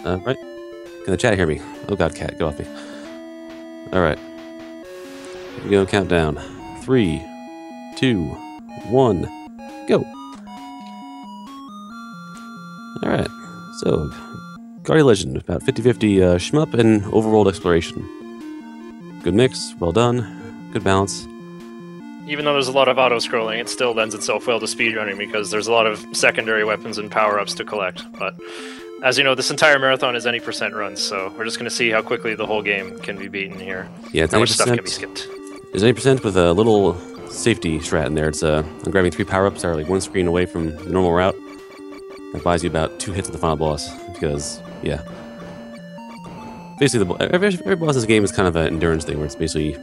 Right? Can the chat hear me? Oh god, cat, go off me. Alright. Here we go, countdown. 3, 2, 1, go! Alright, so, Guardian Legend, about 50-50 shmup and overworld exploration. Good mix, well done, good balance. Even though there's a lot of auto-scrolling, it still lends itself well to speedrunning because there's a lot of secondary weapons and power-ups to collect. But as you know, this entire marathon is any % runs, so we're just going to see how quickly the whole game can be beaten here. Yeah, it's how much stuff can be skipped. There's 80% with a little safety strat in there. It's I'm grabbing 3 power-ups that are like 1 screen away from the normal route. That buys you about 2 hits at the final boss, because, yeah. Basically, every boss in this game is kind of an endurance thing, where it's basically,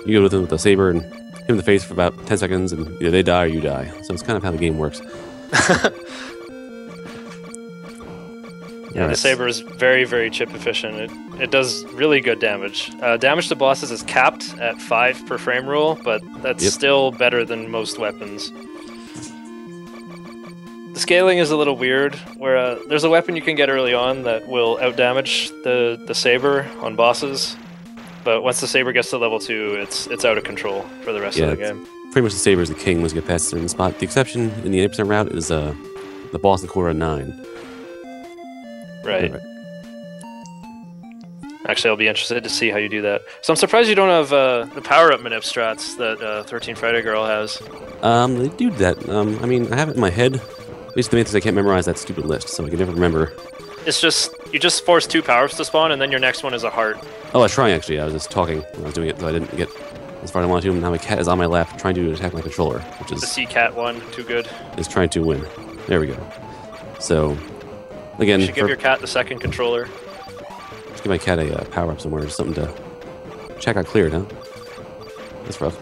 you go with them with a saber and hit in the face for about 10 seconds, and either they die or you die. So it's kind of how the game works. Yeah, the saber is very, very chip efficient. It does really good damage. Damage to bosses is capped at 5 per frame rule, but that's still better than most weapons. The scaling is a little weird, where there's a weapon you can get early on that will outdamage the saber on bosses, but once the saber gets to level 2, it's out of control for the rest of the game. Pretty much the saber is the king once you get past a certain spot. The exception in the 80% route is the boss in quarter 9. Right. Actually, I'll be interested to see how you do that. So I'm surprised you don't have the power-up manip strats that 13 Friday Girl has. They do that. I mean, I have it in my head. Basically, the main thing is I can't memorize that stupid list, so I can never remember. It's just, you just force 2 power-ups to spawn, and then your next one is a heart. Oh, I was trying, actually. I was just talking when I was doing it, so I didn't get as far as I wanted to, and now my cat is on my lap trying to attack my controller, which is... The C-Cat one, too good. Is trying to win. There we go. So... Again, you should give your cat the second controller. Just give my cat a power-up somewhere, or something to... Check out cleared, huh? That's rough.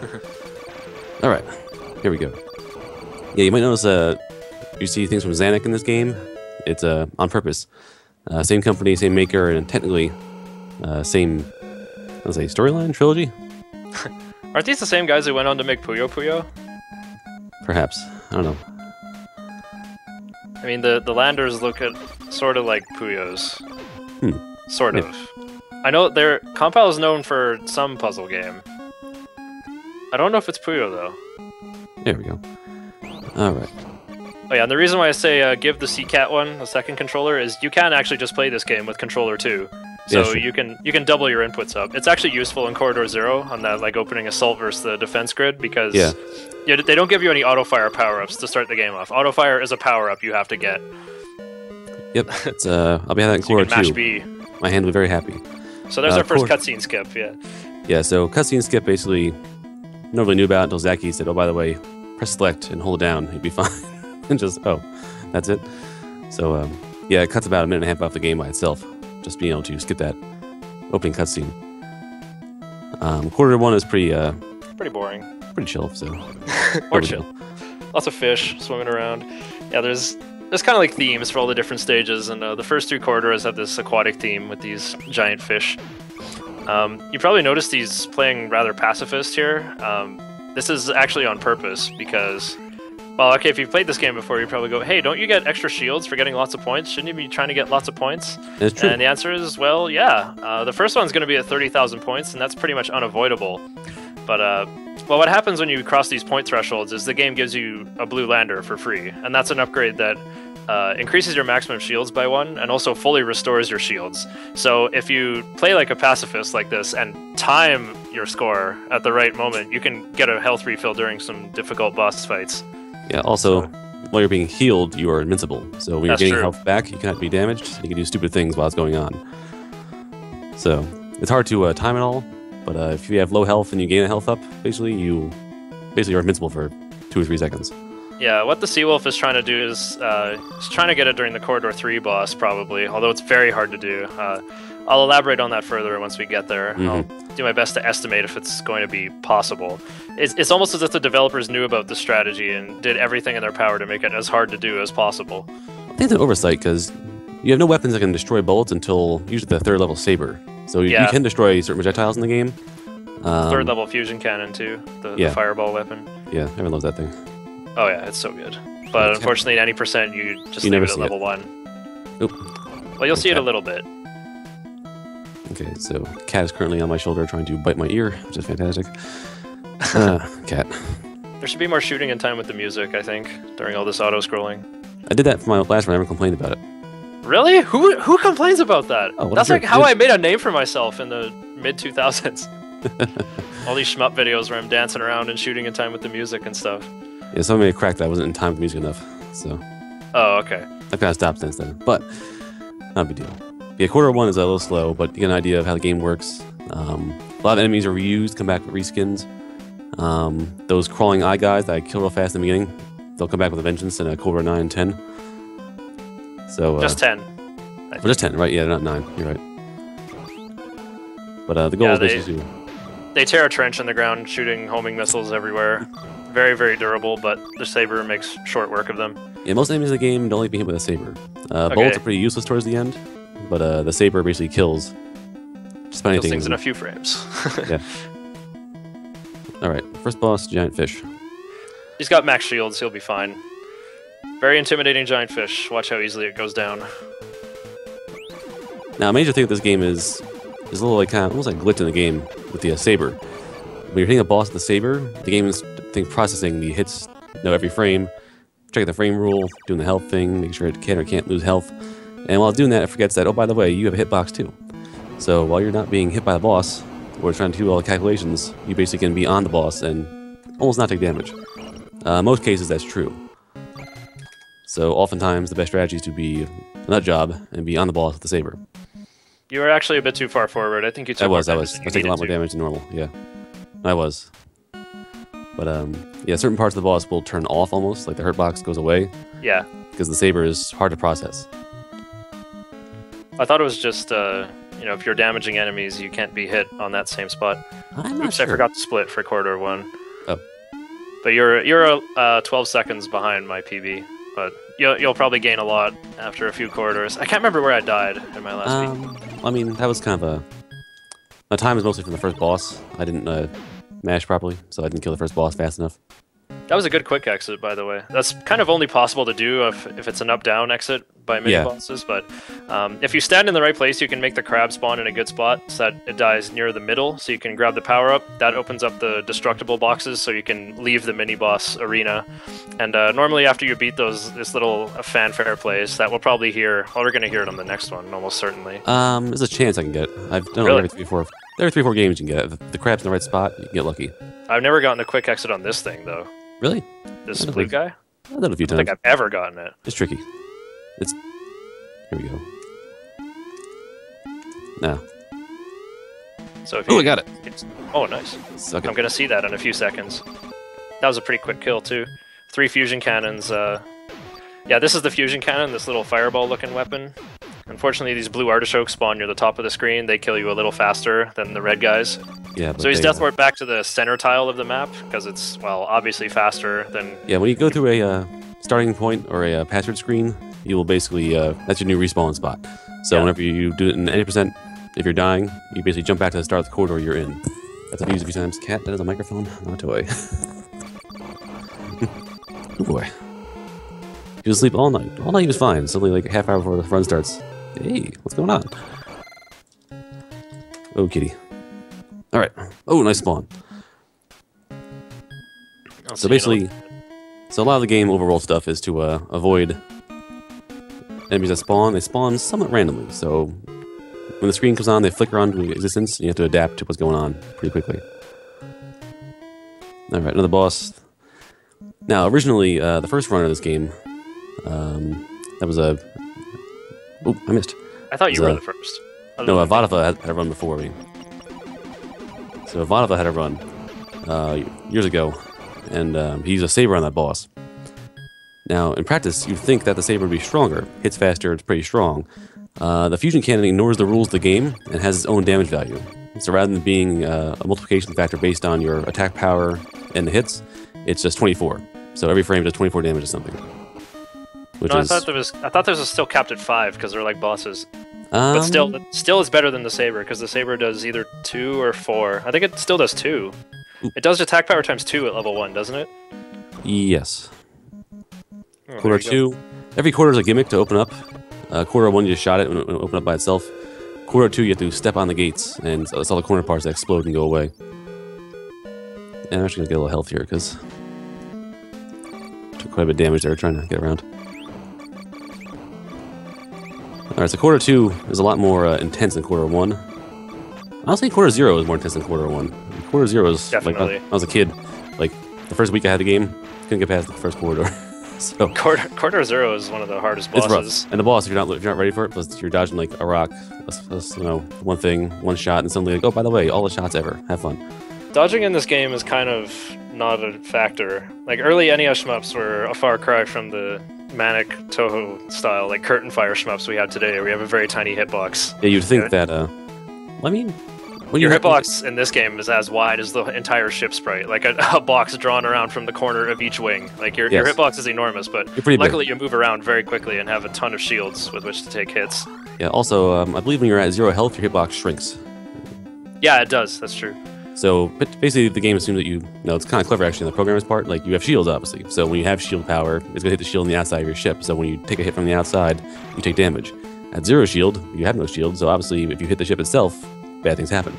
Alright, here we go. Yeah, you might notice you see things from Xanac in this game. It's on purpose. Same company, same maker, and technically same, let's say, storyline, trilogy? Aren't these the same guys who went on to make Puyo Puyo? Perhaps. I don't know. I mean, the landers look sort of like Puyos. Sort of. I know their Compile is known for some puzzle game. I don't know if it's Puyo, though. There we go. Alright. Oh yeah, and the reason why I say give the C-Cat one a second controller is you can actually just play this game with controller 2. So you can double your inputs up. It's actually useful in Corridor 0 on that like opening assault versus the defense grid because they don't give you any auto-fire power-ups to start the game off. Auto-fire is a power-up you have to get. Yep, it's I'll be having that in Corridor 2. Mash B. My hand will be very happy. So there's our first cutscene skip, yeah. Yeah, so cutscene skip basically nobody knew about it until Zaki said, oh, by the way, press select and hold it down, you'd be fine. And just, oh, that's it. So, yeah, it cuts about a minute and a half off the game by itself. Just being able to skip that opening cutscene. Quarter 1 is pretty boring. Pretty chill, so. Or chill. Lots of fish swimming around. Yeah, there's kind of like themes for all the different stages, and the first 3 corridors have this aquatic theme with these giant fish. You probably noticed he's playing rather pacifist here. This is actually on purpose because, well, okay, if you've played this game before, you probably go, hey, don't you get extra shields for getting lots of points? Shouldn't you be trying to get lots of points? That's true. And the answer is, well, yeah. The first one's going to be at 30,000 points, and that's pretty much unavoidable. But, well, what happens when you cross these point thresholds is the game gives you a blue lander for free, and that's an upgrade that increases your maximum shields by 1 and also fully restores your shields. So if you play like a pacifist like this and time your score at the right moment, you can get a health refill during some difficult boss fights. Yeah, also, while you're being healed, you are invincible. So when you're getting health back, you cannot be damaged. You can do stupid things while it's going on. So it's hard to time it all, but if you have low health and you gain a health up, basically you are invincible for 2 or 3 seconds. Yeah, what the Seawolf is trying to do is he's trying to get it during the Corridor 3 boss, probably, although it's very hard to do. I'll elaborate on that further once we get there. I'll do my best to estimate if it's going to be possible. It's almost as if the developers knew about the strategy and did everything in their power to make it as hard to do as possible. I think it's an oversight, because you have no weapons that can destroy bullets until usually the 3rd level saber. So you can destroy certain projectiles in the game. 3rd level fusion cannon, too, the fireball weapon. Yeah, everyone loves that thing. Oh yeah, it's so good. But unfortunately, at any percent, you just leave it at level 1. Oop. Well, you'll see it a little bit. Okay, so cat is currently on my shoulder trying to bite my ear, which is fantastic. Cat. There should be more shooting in time with the music, I think, during all this auto-scrolling. I did that for my last one. I never complained about it. Really? Who complains about that? Oh, that's like how I made a name for myself in the mid-2000s. All these shmup videos where I'm dancing around and shooting in time with the music and stuff. Yeah, someone made a crack that I wasn't in time with music enough, so... Oh, okay. I kind of stopped since then, but not a big deal. Yeah, quarter one is a little slow, but you get an idea of how the game works. A lot of enemies are reused, come back with reskins. Those crawling eye guys that I kill real fast in the beginning, they'll come back with a vengeance in a Cobra 9 and 10. So, just 10. Well, just 10, right? Yeah, not 9. You're right. But the goal is basically to... They tear a trench in the ground, shooting homing missiles everywhere. Very, very durable, but the saber makes short work of them. Yeah, most enemies in the game don't like being hit with a saber. Bullets are pretty useless towards the end, but the saber basically kills just about anything. Things in a few frames. Yeah. Alright, first boss, giant fish. He's got max shields, he'll be fine. Very intimidating giant fish. Watch how easily it goes down. Now, a major thing with this game is a little like kind of almost like glitch in the game with the saber. When you're hitting a boss with the saber, the game is processing the hits, every frame, checking the frame rule, doing the health thing, making sure it can or can't lose health. And while doing that, it forgets that, oh, by the way, you have a hitbox too. So while you're not being hit by the boss, or trying to do all the calculations, you basically can be on the boss and almost not take damage. In most cases, that's true. So oftentimes, the best strategy is to be a nut job and be on the boss with the saber. You were actually a bit too far forward. I think you took I was taking a lot more damage than normal, yeah. I was. But, yeah, certain parts of the boss will turn off almost, like the hurt box goes away. Yeah. Because the saber is hard to process. I thought it was just, if you're damaging enemies, you can't be hit on that same spot. I'm not Oops, sure. I forgot to split for quarter one. Oh. But you're 12 seconds behind my PB, but you'll probably gain a lot after a few corridors. I can't remember where I died in my last week. I mean, that was kind of my time is mostly from the first boss. I didn't mash properly, so I didn't kill the first boss fast enough. That was a good quick exit, by the way. That's kind of only possible to do if it's an up-down exit by mini-bosses, but if you stand in the right place, you can make the crab spawn in a good spot so that it dies near the middle, so you can grab the power-up. That opens up the destructible boxes, so you can leave the mini-boss arena. And normally after you beat this little fanfare plays, that we'll probably hear, well, we're going to hear it on the next one, almost certainly. There's a chance I can get it. I've done it every 3-4 games you can get it. If the crab's in the right spot, you can get lucky. I've never gotten a quick exit on this thing, though. Really? This blue guy? I've done it a few times. I don't think I've ever gotten it. It's tricky. Here we go. Now. So if I got it. Oh, nice. Suck it. I'm going to see that in a few seconds. That was a pretty quick kill, too. 3 fusion cannons. Yeah, this is the fusion cannon, this little fireball-looking weapon. Unfortunately, these blue artichokes spawn near the top of the screen. They kill you a little faster than the red guys. Yeah, so he's death warped back to the center tile of the map, because it's, well, obviously faster than... Yeah, when you go through a starting point or a password screen, you will basically... that's your new respawn spot. So whenever you do it in any percent, if you're dying, you basically jump back to the start of the corridor you're in. That's what I've used a few times. Cat, that is a microphone, not a toy. Oh boy. He was asleep all night. All night he was fine. Suddenly, like a half hour before the run starts. Hey, what's going on? Oh, kitty. Alright. Oh, nice spawn. So basically, a lot of the game overall stuff is to avoid enemies that spawn. They spawn somewhat randomly. So when the screen comes on, they flicker onto existence, and you have to adapt to what's going on pretty quickly. Alright, another boss. Now, originally, the first run of this game, that was a... Oh, I missed. I thought you were the first. No, Vodava had a run before me. So Vodava had a run years ago, and he used a saber on that boss. Now, in practice, you'd think that the saber would be stronger. Hits faster, it's pretty strong. The fusion cannon ignores the rules of the game and has its own damage value. So rather than being a multiplication factor based on your attack power and the hits, it's just 24. So every frame does 24 damage or something. I thought there was still capped at 5 because they're like bosses. But still it's better than the saber because the saber does either 2 or 4. I think it still does 2. It does attack power times 2 at level 1, doesn't it? Yes. Oh, Quarter 2. Every quarter is a gimmick to open up Quarter 1, you just shot it when it opened up by itself. Quarter 2, you have to step on the gates, and it's all the corner parts that explode and go away. And I'm actually going to get a little health here, because took quite a bit of damage there trying to get around. Alright, so quarter 2 is a lot more intense than quarter 1. Honestly, quarter 0 is more intense than quarter 1. Quarter 0 is, Definitely. like, when I was a kid, like, the first week I had the game, couldn't get past the first corridor. So Quarter 0 is one of the hardest bosses. It's rough. And the boss, if you're not ready for it, plus you're dodging like a rock, plus, you know, one thing, one shot, and suddenly like, oh, by the way, all the shots ever. Have fun. Dodging in this game is kind of not a factor. Like, early NES shmups were a far cry from the manic Toho style, like curtain fire shmups we have today, where we have a very tiny hitbox. Yeah, you'd think that, I mean, when your you hitbox in this game is as wide as the entire ship sprite, like a box drawn around from the corner of each wing. Like, your hitbox is enormous, but luckily you move around very quickly and have a ton of shields with which to take hits. Yeah, also, I believe when you're at 0 health, your hitbox shrinks. Yeah, it does. That's true. So, but basically, the game assumes that you know, it's kind of clever actually on the programmer's part. Like, you have shields, obviously. So when you have shield power, it's going to hit the shield on the outside of your ship. So when you take a hit from the outside, you take damage. At 0 shield, you have no shield. So obviously, if you hit the ship itself, bad things happen.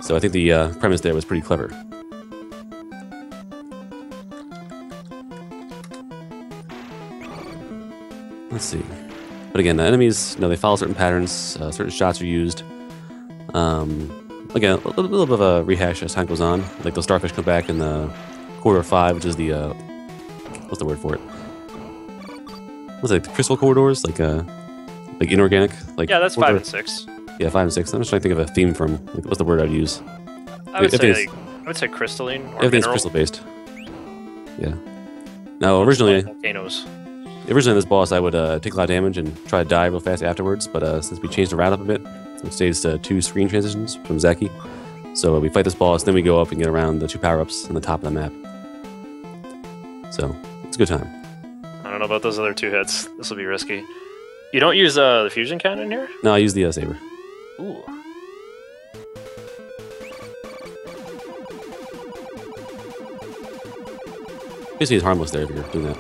So I think the premise there was pretty clever. Let's see. But again, the enemies, you know, they follow certain patterns. Certain shots are used. Again, a little bit of a rehash as time goes on. Like, those starfish come back in the quarter 5, which is the, what's the word for it? What's it, the crystal corridors? Like inorganic? Like, yeah, that's 5 and 6. Yeah, 5 and 6. I'm just trying to think of a theme from, like, what's the word I'd use? I would say crystalline or everything's mineral. crystal-based. Yeah. Now, originally, volcanoes. Originally, this boss, I would take a lot of damage and try to die real fast afterwards, but since we changed the route up a bit, it stays to 2 screen transitions from Zaki. So we fight this boss, then we go up and get around the 2 power-ups on the top of the map. So, it's a good time. I don't know about those other 2 hits. This will be risky. You don't use the fusion cannon here? No, I use the saber. Ooh. Basically, it's harmless there if you're doing that.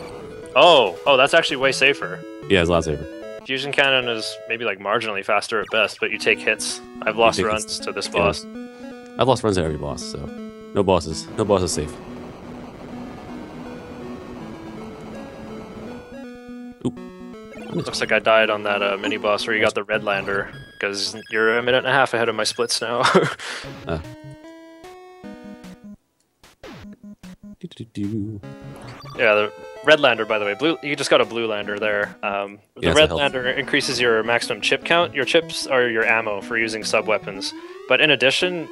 Oh, that's actually way safer. Yeah, it's a lot safer. Fusion cannon is maybe like marginally faster at best, but you take hits. I've lost runs to this boss. I've lost runs at every boss, so no boss is safe. Oop. Looks like I died on that mini boss where you got the red lander, because you're a minute and a half ahead of my splits now. Yeah, the red lander, by the way, you just got a blue lander there. The red lander increases your maximum chip count. Your chips are your ammo for using sub-weapons. But in addition,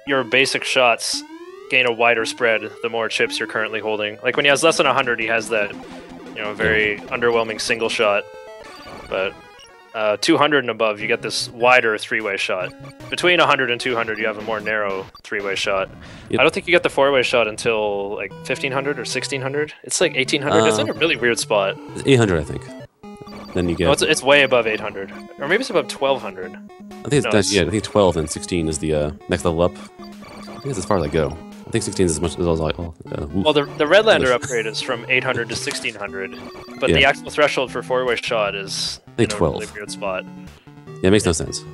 your basic shots gain a wider spread the more chips you're currently holding. Like, when he has less than 100, he has that, you know, very underwhelming single shot. But 200 and above, you get this wider 3-way shot. Between 100 and 200, you have a more narrow 3-way shot. Yep. I don't think you get the 4-way shot until like 1500 or 1600. It's like 1800. It's in a really weird spot. It's 800, I think. Then you get. Oh, it's way above 800, or maybe it's above 1200. I think I think 12 and 16 is the next level up. I think it's as far as I go. I think 16 is as much as I was like. Oh, well, the Redlander upgrade is from 800 to 1600, but the actual threshold for 4-way shot is I think 12. A really weird spot. Yeah, it makes no sense.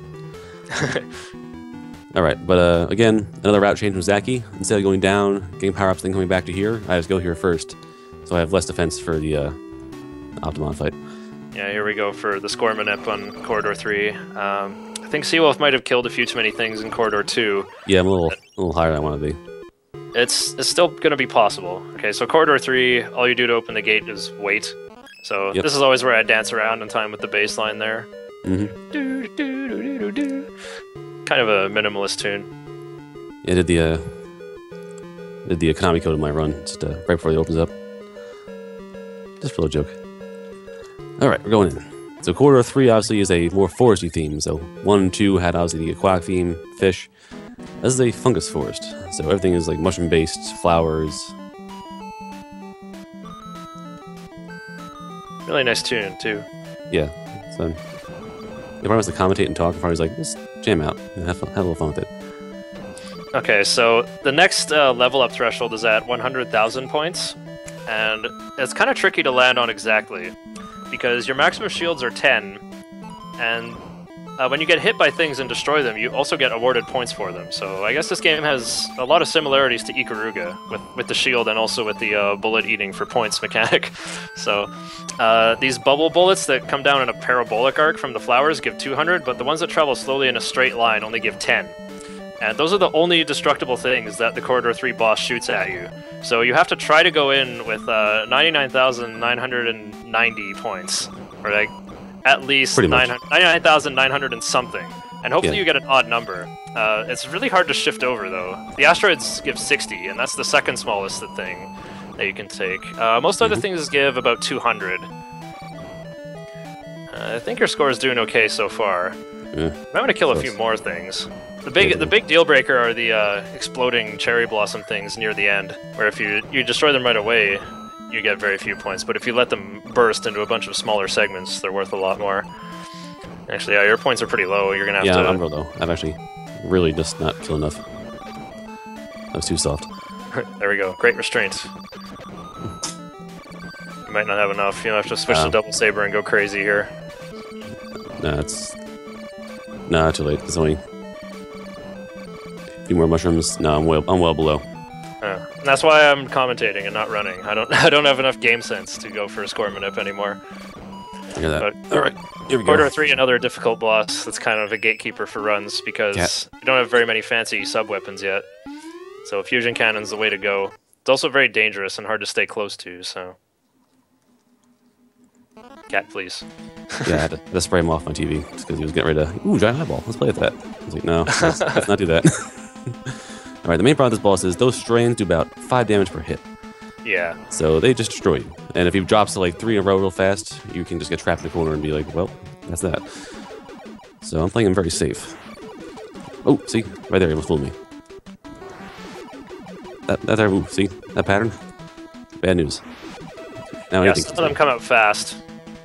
All right, but again, another route change from Zaki. Instead of going down, getting power-ups, then coming back to here, I just go here first, so I have less defense for the Optimon fight. Yeah, here we go for the Scormanep on Corridor 3. I think Seawolf might have killed a few too many things in Corridor 2. Yeah, I'm a little higher than I want to be. It's still going to be possible. Okay, so Corridor 3, all you do to open the gate is wait. So this is always where I dance around in time with the bass line there. Mm-hmm. Kind of a minimalist tune. Yeah, I did the Konami code in my run just right before it opens up. Just for a joke. All right, we're going in. So Corridor 3 obviously is a more foresty theme. So 1 and 2 had obviously the aquatic theme, fish. This is a fungus forest. So everything is like mushroom-based, flowers. Really nice tune too. Yeah. So if I was to commentate and talk, if I was like, just jam out and have a little fun with it. Okay, so the next level up threshold is at 100,000 points, and it's kind of tricky to land on exactly, because your maximum shields are 10, And when you get hit by things and destroy them, you also get awarded points for them. So I guess this game has a lot of similarities to Ikaruga, with the shield and also with the bullet eating for points mechanic. So these bubble bullets that come down in a parabolic arc from the flowers give 200, but the ones that travel slowly in a straight line only give 10. And those are the only destructible things that the Corridor 3 boss shoots at you. So you have to try to go in with 99,990 points, or like at least 99,900 and something. And hopefully you get an odd number. It's really hard to shift over, though. The asteroids give 60, and that's the second smallest thing that you can take. Most other things give about 200. I think your score is doing okay so far. Yeah. I'm going to kill a few more things. The big deal breaker are the exploding cherry blossom things near the end, where if you destroy them right away, you get very few points, but if you let them burst into a bunch of smaller segments, they're worth a lot more. Actually, yeah, your points are pretty low. You're gonna have to... Yeah, I'm real low. I've actually really just not killed enough. That was too soft. There we go. Great restraint. You might not have enough. You'll have to switch to double saber and go crazy here. Nah, it's... Nah, too late. There's only... a few more mushrooms. No, I'm well below. And that's why I'm commentating and not running. I don't have enough game sense to go for a score manip anymore. I hear that. But all right, here we go. Corridor 3, another difficult boss that's kind of a gatekeeper for runs because you don't have very many fancy sub-weapons yet. So fusion cannon's the way to go. It's also very dangerous and hard to stay close to, so... Cat, please. Yeah, I had to spray him off my TV just because he was getting ready to... Ooh, giant eyeball. Let's play with that. I was like, no, let's not do that. Alright, the main problem with this boss is those strains do about 5 damage per hit. Yeah. So they just destroy you. And if he drops to like 3 in a row real fast, you can just get trapped in the corner and be like, well, that's that. So I'm playing him very safe. Oh, see? Right there, he almost fooled me. That there, ooh, see? That pattern? Bad news. Now yeah, some of them come out fast.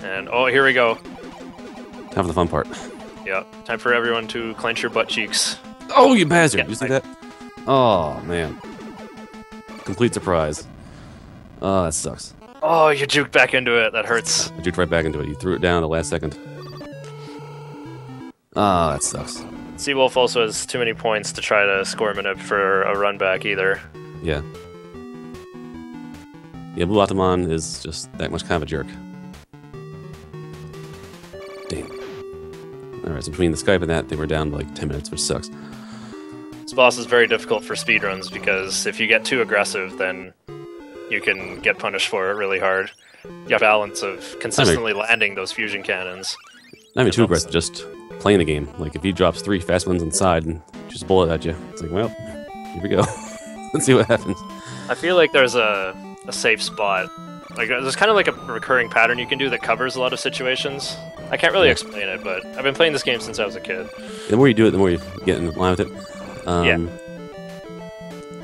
And, oh, here we go. Time for the fun part. Yeah, time for everyone to clench your butt cheeks. Oh, you bastard! Did you see that? Oh, man. Complete surprise. Oh, that sucks. Oh, you juked back into it. That hurts. I juked right back into it. You threw it down the last second. Ah, that sucks. TheSeawolf also has too many points to try to score manip for a run back either. Yeah. Yeah, Blue Atamon is just that much kind of a jerk. Damn. Alright, so between the Skype and that, they were down to like 10 minutes, which sucks. This boss is very difficult for speedruns because if you get too aggressive, then you can get punished for it really hard. You have a balance of consistently landing those fusion cannons. Not even too aggressive, just playing the game. Like, if he drops 3 fast ones inside and just bullet at you, it's like, well, here we go. Let's see what happens. I feel like there's a safe spot. Like, there's kind of like a recurring pattern you can do that covers a lot of situations. I can't really explain it, but I've been playing this game since I was a kid. The more you do it, the more you get in line with it.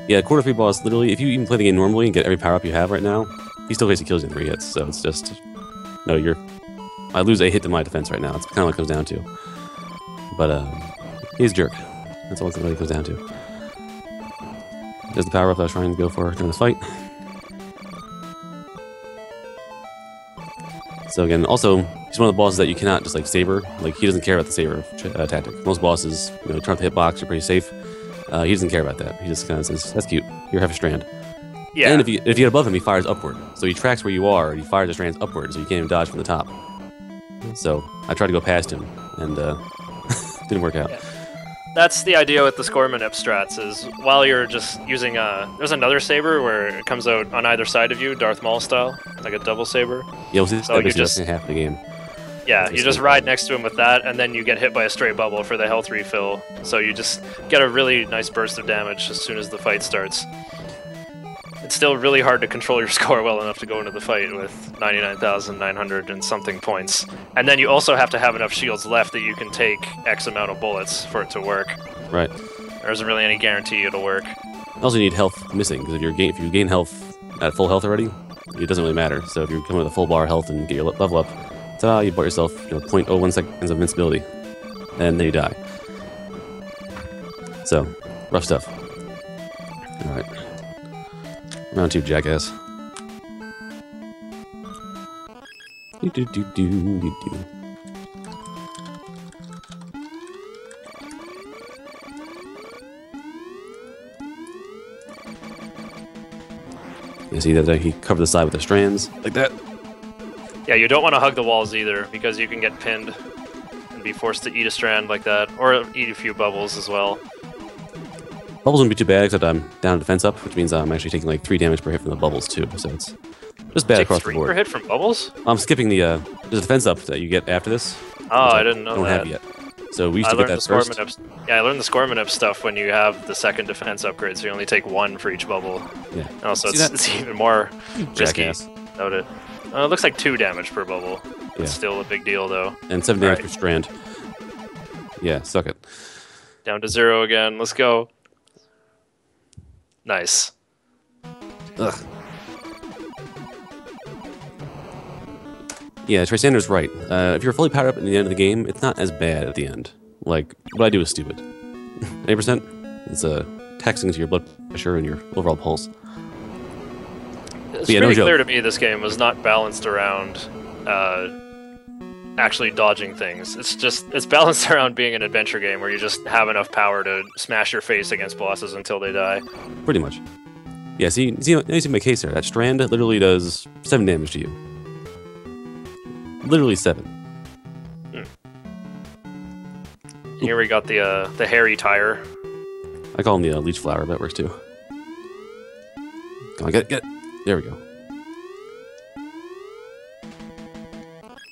Yeah, Quarter 3 boss, literally, if you even play the game normally and get every power-up you have right now, he still basically kills you in 3 hits, so it's just... No, I lose a hit to my defense right now. It's kind of what it comes down to. But, he's a jerk. That's all it really comes down to. There's the power-up that I was trying to go for during this fight. So again, also, he's one of the bosses that you cannot just, like, saber. Like, he doesn't care about the saber tactic. Most bosses, you know, turn off the hitbox, you're pretty safe. He doesn't care about that. He just kind of says, that's cute. You're half a strand. Yeah. And if you get above him, he fires upward. So he tracks where you are, and he fires the strands upward, so you can't even dodge from the top. So I tried to go past him, and didn't work out. Yeah. That's the idea with the score manip strats, is while you're just using there's another saber where it comes out on either side of you, Darth Maul style, like a double saber. Yeah, so you just half the game. Yeah, you just ride next to him with that, and then you get hit by a stray bubble for the health refill. So you just get a really nice burst of damage as soon as the fight starts. It's still really hard to control your score well enough to go into the fight with 99,900 and something points. And then you also have to have enough shields left that you can take X amount of bullets for it to work. Right. There isn't really any guarantee it'll work. Also, you need health missing, because if you gain health at full health already, it doesn't really matter. So if you're coming with a full bar health and get your level up, you bought yourself 0.01 seconds of invincibility, and then you die. So, rough stuff. Alright. Round 2, jackass. You see that he covered the side with the strands, like that. Yeah, you don't want to hug the walls either, because you can get pinned and be forced to eat a strand like that, or eat a few bubbles as well. Bubbles wouldn't be too bad, except I'm down defense up, which means I'm actually taking like 3 damage per hit from the bubbles too, so it's just bad across the board. 3 per hit from bubbles? I'm skipping the there's a defense up that you get after this. Oh, I didn't know don't that. have yet. So we used to get that first. Yeah, I learned the score manip stuff when you have the second defense upgrade, so you only take 1 for each bubble. Yeah. And also, it's even more risky Jackass. without it. It looks like 2 damage per bubble. Yeah. It's still a big deal, though. And 7 damage per strand. Yeah, suck it. Down to 0 again. Let's go. Nice. Ugh. Yeah, Tristander's right. If you're fully powered up at the end of the game, it's not as bad at the end. Like, what I do is stupid. 8%? It's taxing to your blood pressure and your overall pulse. It's pretty clear to me this game was not balanced around actually dodging things. It's balanced around being an adventure game where you just have enough power to smash your face against bosses until they die. Pretty much. Yeah, see my case there. That strand literally does 7 damage to you. Literally 7. Here we got the hairy tire. I call him the leech flower, but that works too. Come on, get it. There we go.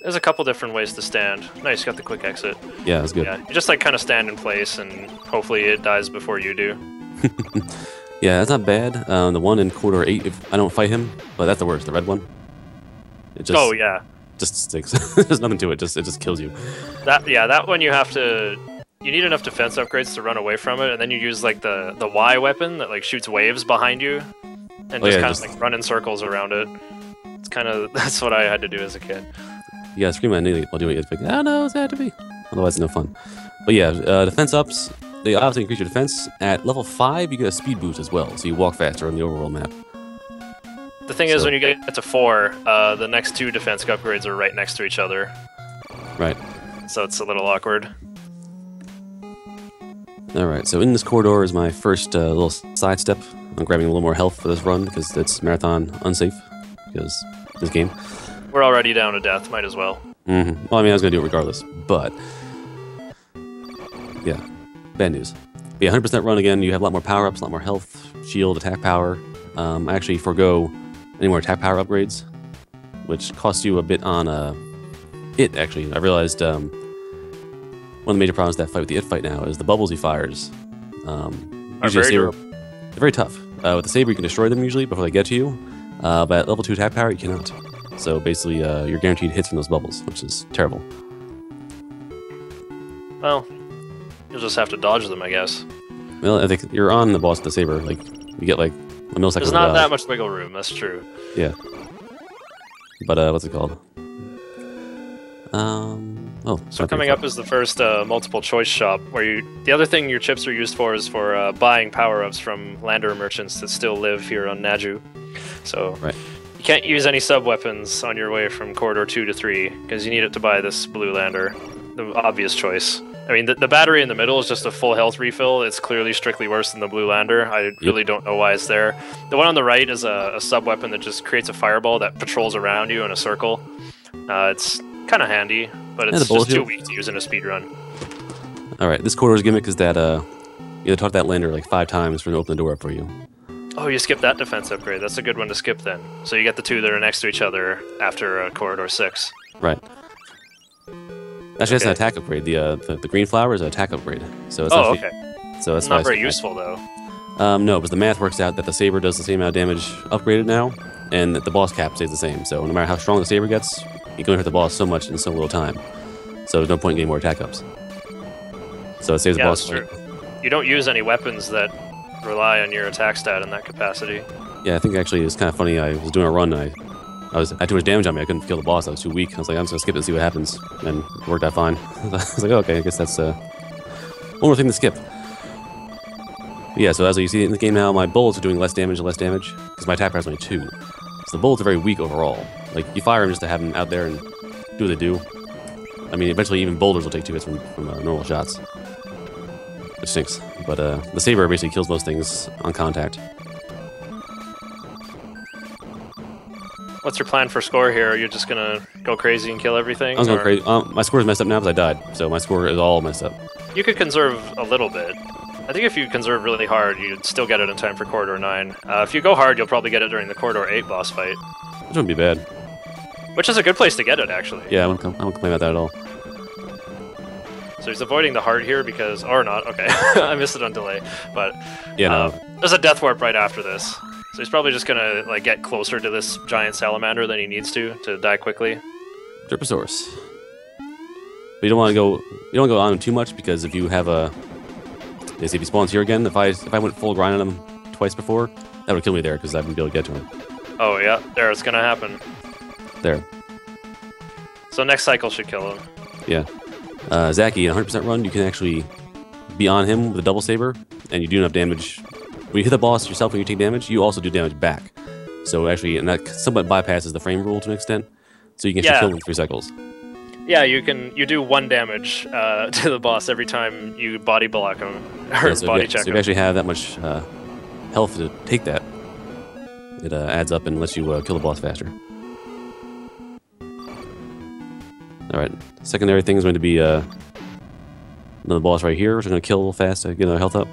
There's a couple different ways to stand. Nice, got the quick exit. Yeah, that's good. Yeah, you just like kind of stand in place and hopefully it dies before you do. Yeah, that's not bad. The one in corridor 8, if I don't fight him, but that's the worst. The red one. It just, oh yeah. Just sticks. There's nothing to it. It just kills you. That one you have to. You need enough defense upgrades to run away from it, and then you use like the Y weapon that like shoots waves behind you, and just kind of like run in circles around it. It's kind of that's what I had to do as a kid. Yeah, scream at me while doing it. It's like, oh no, it's had to be. Otherwise, it's no fun. But yeah, defense ups. They obviously increase your defense. At level 5, you get a speed boost as well, so you walk faster on the overall map. The thing is, when you get to 4, the next 2 defense upgrades are right next to each other. Right. So it's a little awkward. Alright, so in this corridor is my first little sidestep. I'm grabbing a little more health for this run because it's marathon unsafe. Because this game. We're already down to death, might as well. Mm-hmm. Well, I mean, I was going to do it regardless, but yeah, bad news. But yeah, 100% run again. You have a lot more power-ups, a lot more health, shield, attack power. I actually forgo any more attack power upgrades, which costs you a bit on it, actually. I realized one of the major problems with that fight with the it fight now is the bubbles he fires. Are very they're very tough. With the saber, you can destroy them usually before they get to you, but at level 2 attack power, you cannot. So basically, you're guaranteed hits from those bubbles, which is terrible. Well, you'll just have to dodge them, I guess. Well, I think you're on the boss with the saber. Like, you get like a millisecond. There's not that much wiggle room, that's true. Yeah. But, what's it called? So coming up is the first multiple choice shop, where the other thing your chips are used for is for buying power-ups from lander merchants that still live here on Naju. So right. You can't use any sub-weapons on your way from corridor 2 to 3, because you need it to buy this blue lander, the obvious choice. I mean, the battery in the middle is just a full health refill. It's clearly strictly worse than the blue lander. I really don't know why it's there. The one on the right is a sub-weapon that just creates a fireball that patrols around you in a circle. It's kind of handy, but it's just too weak to use in a speedrun. Alright, this corridor's gimmick is that you talk to that lander like 5 times for him to open the door up for you. Oh, you skip that defense upgrade. That's a good one to skip then. So you get the 2 that are next to each other after corridor 6. Right. Actually, that's an attack upgrade. The green flower is an attack upgrade. So it's okay. So that's not very useful though. No, because the math works out that the saber does the same amount of damage upgraded now, and that the boss cap stays the same. So no matter how strong the saber gets, you can only hurt the boss so much in so little time. So there's no point in getting more attack ups. So it saves the boss. That's true. You don't use any weapons that rely on your attack stat in that capacity. Yeah, I think actually it's kind of funny. I was doing a run. I had too much damage on me. I couldn't kill the boss. I was too weak. I was like, I'm just gonna skip it and see what happens. And it worked out fine. I was like, oh, okay, I guess that's one more thing to skip. But yeah, so as you see in the game now, my bullets are doing less damage and less damage because my attack power is only 2. So the bullets are very weak overall. Like, you fire them just to have them out there and do what they do. I mean, eventually even boulders will take 2 hits from normal shots, which stinks. But the saber basically kills most things on contact. What's your plan for score here? Are you just gonna go crazy and kill everything? I was going crazy. My score is messed up now because I died, so my score is all messed up. You could conserve a little bit. I think if you conserve really hard, you'd still get it in time for Corridor 9. If you go hard, you'll probably get it during the Corridor 8 boss fight. Which wouldn't be bad. Which is a good place to get it, actually. Yeah, I won't complain about that at all. So he's avoiding the heart here because... Or not, okay. I missed it on delay. But yeah, no. There's a death warp right after this. So he's probably just gonna like get closer to this giant salamander than he needs to die quickly. Derposaurus. But you don't want to go on him too much because if you have a... If he spawns here again, if I went full grind on him twice before, that would kill me there because I wouldn't be able to get to him. Oh yeah, there, it's gonna happen. There. So next cycle should kill him. Yeah. Zaki, in a 100% run, you can actually be on him with a double saber, and you do enough damage. When you hit the boss yourself and you take damage, you also do damage back. So actually, and that somewhat bypasses the frame rule to an extent, so you can actually kill him in 3 cycles. Yeah, you do 1 damage to the boss every time you body block him, or body check him. So if you actually have that much health to take that, it adds up and lets you kill the boss faster. Alright, secondary thing is going to be another boss right here, which I'm going to kill fast to get another health up.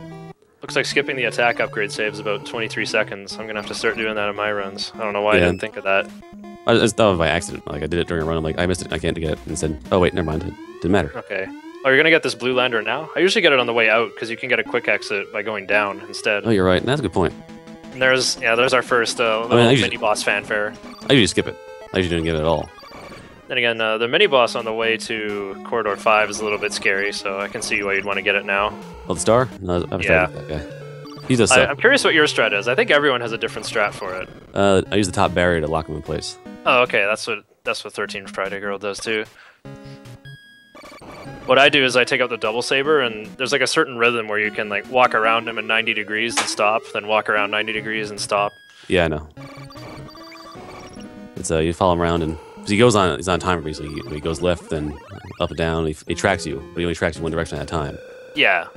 Looks like skipping the attack upgrade saves about 23 seconds. I'm going to have to start doing that in my runs. I don't know why I didn't think of that. I just thought of it by accident. Like, I did it during a run. I'm like, I missed it. I can't get it. And said, oh, wait, never mind. It didn't matter. Okay. Oh, you're going to get this blue lander now? I usually get it on the way out, because you can get a quick exit by going down instead. Oh, you're right. That's a good point. And there's our first mini-boss fanfare. I usually skip it. I usually don't get it at all. Then again, the mini-boss on the way to Corridor 5 is a little bit scary, so I can see why you'd want to get it now. Oh, the star? No, I was trying to get that guy. He does suck. I'm curious what your strat is. I think everyone has a different strat for it. I use the top barrier to lock him in place. Oh, okay. That's what 13 Friday Girl does too. What I do is I take out the double saber, and there's like a certain rhythm where you can like walk around him in 90 degrees and stop, then walk around 90 degrees and stop. Yeah, I know. It's you follow him around, and because he's on a timer basically. He goes left, then up and down. He tracks you, but he only tracks you one direction at a time. Yeah.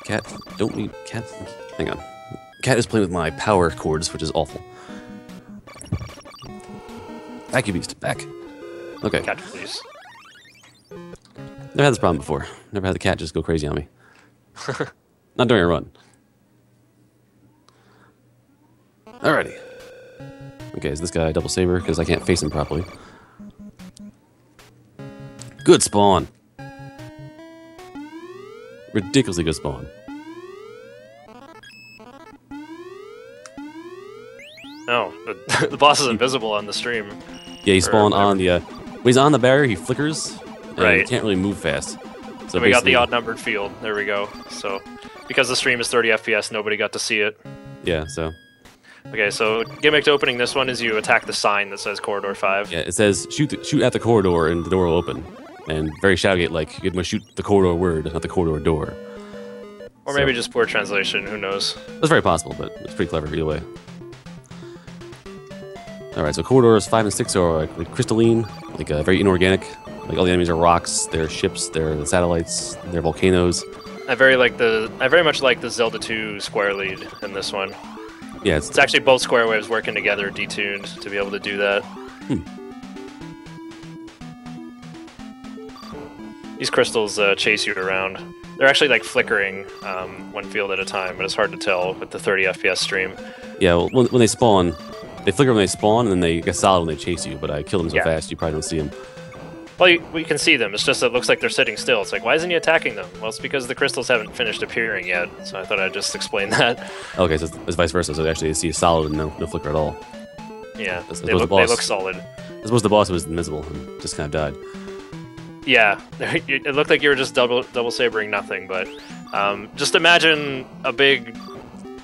Cat, don't we? Cat, hang on. Cat is playing with my power cords, which is awful. Back, you beast, back. Okay. Cat, please. Never had this problem before. Never had the cat just go crazy on me. Not during a run. Alrighty. Okay, is this guy double saber? Because I can't face him properly. Good spawn. Ridiculously good spawn. No, the boss is invisible on the stream. Yeah, he spawned on the... when he's on the barrier, he flickers, and he can't really move fast. So we got the odd-numbered field. There we go. So, because the stream is 30 FPS, nobody got to see it. Yeah, so... Okay, so gimmick to opening this one is you attack the sign that says Corridor 5. Yeah, it says shoot at the corridor and the door will open. And very Shadowgate-like, you're going to shoot the corridor word, not the corridor door. Or maybe just poor translation, who knows. That's very possible, but it's pretty clever either way. Alright, so corridors 5 and 6 are like crystalline, like very inorganic. Like all the enemies are rocks, they're ships, they're satellites, they're volcanoes. I very much like the Zelda 2 square lead in this one. Yeah, it's actually both square waves working together, detuned, to be able to do that. These crystals chase you around. They're actually like flickering one field at a time, but it's hard to tell with the 30 FPS stream. Yeah, well, when they spawn, they flicker when they spawn, and then they get solid when they chase you, but I killed them so fast you probably don't see them. Well, we can see them. It's just it looks like they're sitting still. It's like, why isn't he attacking them? Well, it's because the crystals haven't finished appearing yet, so I thought I'd just explain that. Okay, so it's vice versa, so actually you see a solid and no flicker at all. Yeah, they look solid. I suppose the boss was invisible and just kind of died. Yeah, it looked like you were just double sabering nothing, but just imagine a big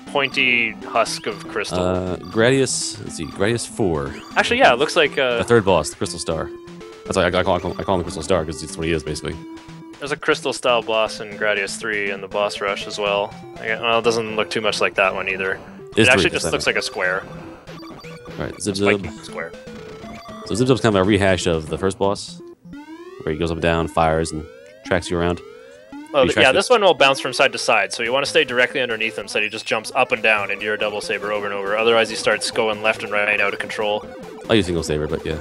pointy husk of crystal. Gradius, let's see, Gradius 4. Actually, yeah, it looks like the third boss, the Crystal Star. That's why I call him the Crystal Star, because it's what he is, basically. There's a crystal-style boss in Gradius 3 and the boss rush as well. Well, it doesn't look too much like that one either. It actually just looks like a square. Right, Zip-Zub. Square. So Zip-Zub's kind of a rehash of the first boss, where he goes up and down, fires, and tracks you around. Oh, You trash yeah, it. this one will bounce from side to side, so you want to stay directly underneath him so he just jumps up and down into your double saber over and over. Otherwise, he starts going left and right out of control. I'll use single saber, but yeah.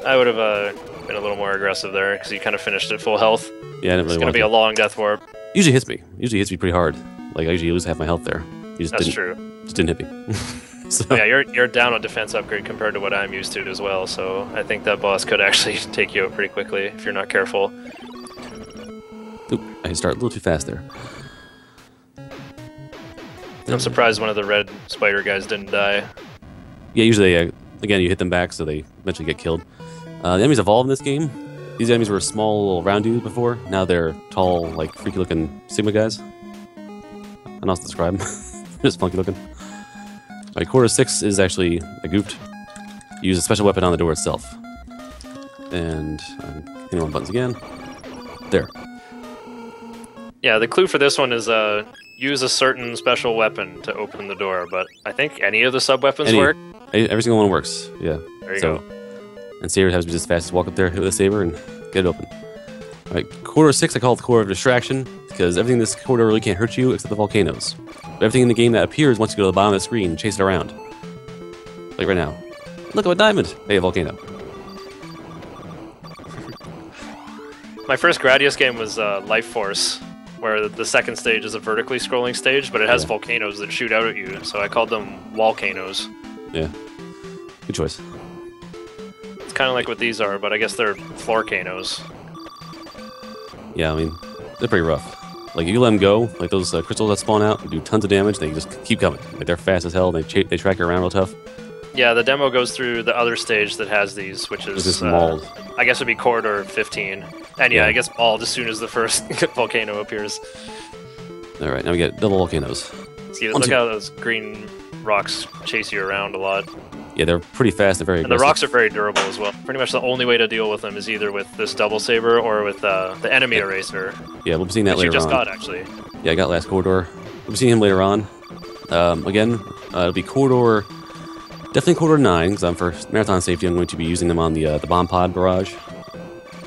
I would have been a little more aggressive there because he kind of finished at full health. Yeah, I didn't It's really going to want be a long death warp. Usually hits me. Usually hits me pretty hard. Like, I usually lose half my health there. He just That's didn't, true. Just didn't hit me. So, Yeah, you're down on defense upgrade compared to what I'm used to as well, so I think that boss could actually take you out pretty quickly if you're not careful. Oop, I start a little too fast there. I'm surprised one of the red spider guys didn't die. Yeah, usually, again, you hit them back, so they eventually get killed. The enemies evolve in this game. These enemies were small, little round dudes before. Now they're tall, like, freaky-looking Sigma guys. I don't know how to describe them. Just funky-looking. Alright, quarter 6 is actually a goofed. You use a special weapon on the door itself. And hitting on buttons again. There. Yeah, the clue for this one is use a certain special weapon to open the door, but I think any of the sub-weapons work. Every single one works, yeah. There you go. And saber has to be just fast as walk up there, hit with a saber, and get it open. Alright, quarter 6 I call it the quarter of distraction, because everything in this corridor really can't hurt you except the volcanoes. But everything in the game that appears once you go to the bottom of the screen, chase it around. Like right now. Look at a diamond! Hey, a volcano. My first Gradius game was Life Force, where the second stage is a vertically scrolling stage, but it has volcanoes that shoot out at you, so I called them volcanoes. Yeah. Good choice. It's kind of like what these are, but I guess they're floorcanos. Yeah, I mean, they're pretty rough. Like, if you let them go, like those crystals that spawn out, do tons of damage, they just keep coming. Like, they're fast as hell, and they track you around real tough. Yeah, the demo goes through the other stage that has these, which is... It's mauled. I guess it'd be corridor 15. And yeah, I guess mauled as soon as the first volcano appears. Alright, now we get double volcanoes. See, look how those green rocks chase you around a lot. Yeah, they're pretty fast and very aggressive. And the rocks are very durable as well. Pretty much the only way to deal with them is either with this double saber or with the enemy eraser. Yeah, we'll be seeing that later on. You just got, actually. Yeah, I got last corridor. We'll be seeing him later on. Again, it'll be corridor... Definitely corridor 9, because I'm for marathon safety, I'm going to be using them on the bomb pod barrage.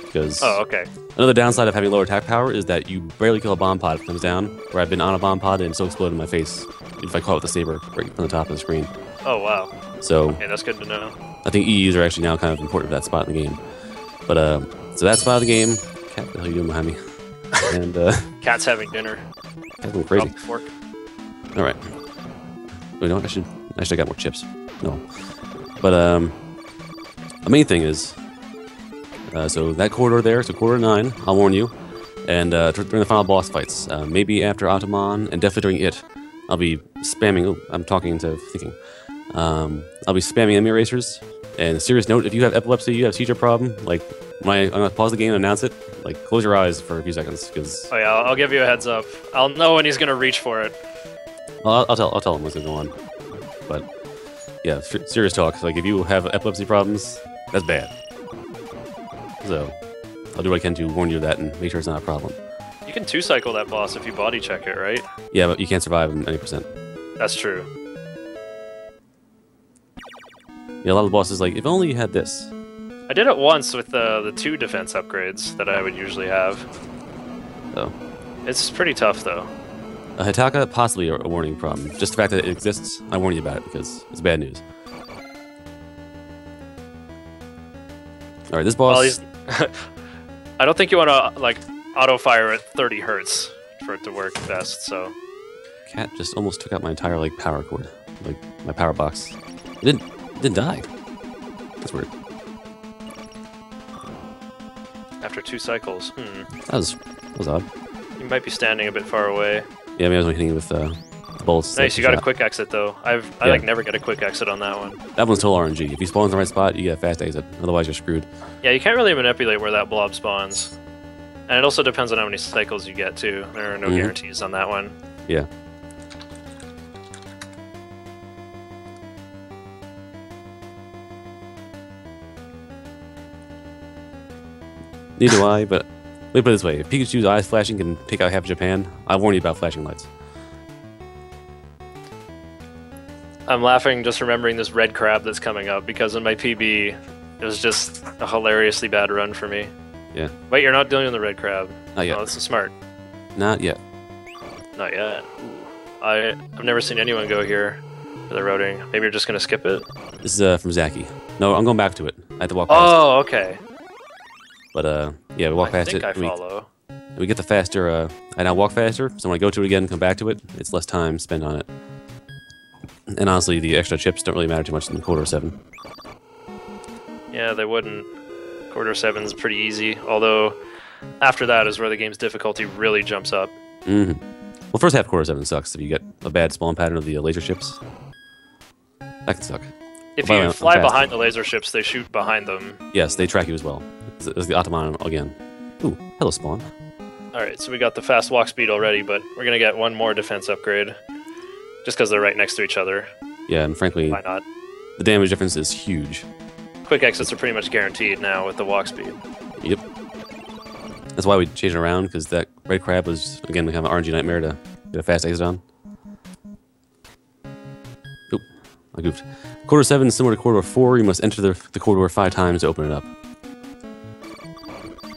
Because another downside of having lower attack power is that you barely kill a bomb pod if it comes down, where I've been on a bomb pod and it's so exploded in my face if I caught with the saber right from the top of the screen. Oh, wow. So, okay, that's good to know. I think EEs are actually now kind of important for that spot in the game. But, so that spot of the game... Cat, what the hell are you doing behind me? And, Cat's having dinner. Cat's going crazy. Fork. Alright. You know what? I should have got more chips. No. But, the main thing is... so that corridor there, so corridor 9, I'll warn you. And during the final boss fights, maybe after Ataman, and definitely during it, I'll be spamming... Oh, I'm talking into thinking. I'll be spamming enemy erasers. And serious note, if you have epilepsy, you have seizure problem, like, I'm going to pause the game and announce it, like, close your eyes for a few seconds, because... Oh yeah, I'll give you a heads up. I'll know when he's going to reach for it. Well, I'll tell him what's going to go on. But, yeah, serious talk. Like, if you have epilepsy problems, that's bad. So, I'll do what I can to warn you of that and make sure it's not a problem. You can 2-cycle that boss if you body check it, right? Yeah, but you can't survive him any percent. That's true. Yeah, a lot of the bosses, like, if only you had this. I did it once with the 2 defense upgrades that I would usually have. Oh. It's pretty tough, though. Hitaka, possibly a warning problem. Just the fact that it exists, I warn you about it because it's bad news. Alright, this boss... Well, I don't think you want to, like, auto-fire at 30 hertz for it to work best, so... Cat just almost took out my entire, like, power cord. Like, my power box. It didn't die. That's weird. After 2 cycles, That was odd. You might be standing a bit far away. Yeah, maybe I was only hitting it with the bolts. Nice, you got a quick exit, though. I like, never get a quick exit on that one. That one's total RNG. If you spawn in the right spot, you get a fast exit. Otherwise, you're screwed. Yeah, you can't really manipulate where that blob spawns. And it also depends on how many cycles you get, too. There are no guarantees on that one. Yeah. Neither do I, but let me put it this way. If Pikachu's eyes flashing can take out half of Japan, I warn you about flashing lights. I'm laughing just remembering this red crab that's coming up, because in my PB, it was just a hilariously bad run for me. Yeah. Wait, you're not doing the red crab. Not yet. Oh, this is smart. Not yet. Not yet. Ooh. I've never seen anyone go here for the routing. Maybe you're just gonna skip it? This is from Zaki. No, I'm going back to it. I have to walk past. Oh, okay. But yeah, we walk past it. I follow. We get the faster. I now walk faster, so when I go to it again and come back to it, it's less time spent on it. And honestly, the extra chips don't really matter too much in Corridor 7. Yeah, they wouldn't. Corridor 7's pretty easy, although after that is where the game's difficulty really jumps up. Mm-hmm. Well, first half Corridor 7 sucks if you get a bad spawn pattern of the laser ships. That can suck. If you fly behind the laser ships, they shoot behind them. Yes, they track you as well. It's the Ottoman again. Ooh, hello, spawn. Alright, so we got the fast walk speed already, but we're gonna get one more defense upgrade. Just because they're right next to each other. Yeah, and frankly, why not? The damage difference is huge. Quick exits are pretty much guaranteed now with the walk speed. Yep. That's why we changed it around, because that red crab was, again, kind of an RNG nightmare to get a fast exit on. Oop, I goofed. Corridor 7 is similar to Corridor 4. You must enter the corridor 5 times to open it up.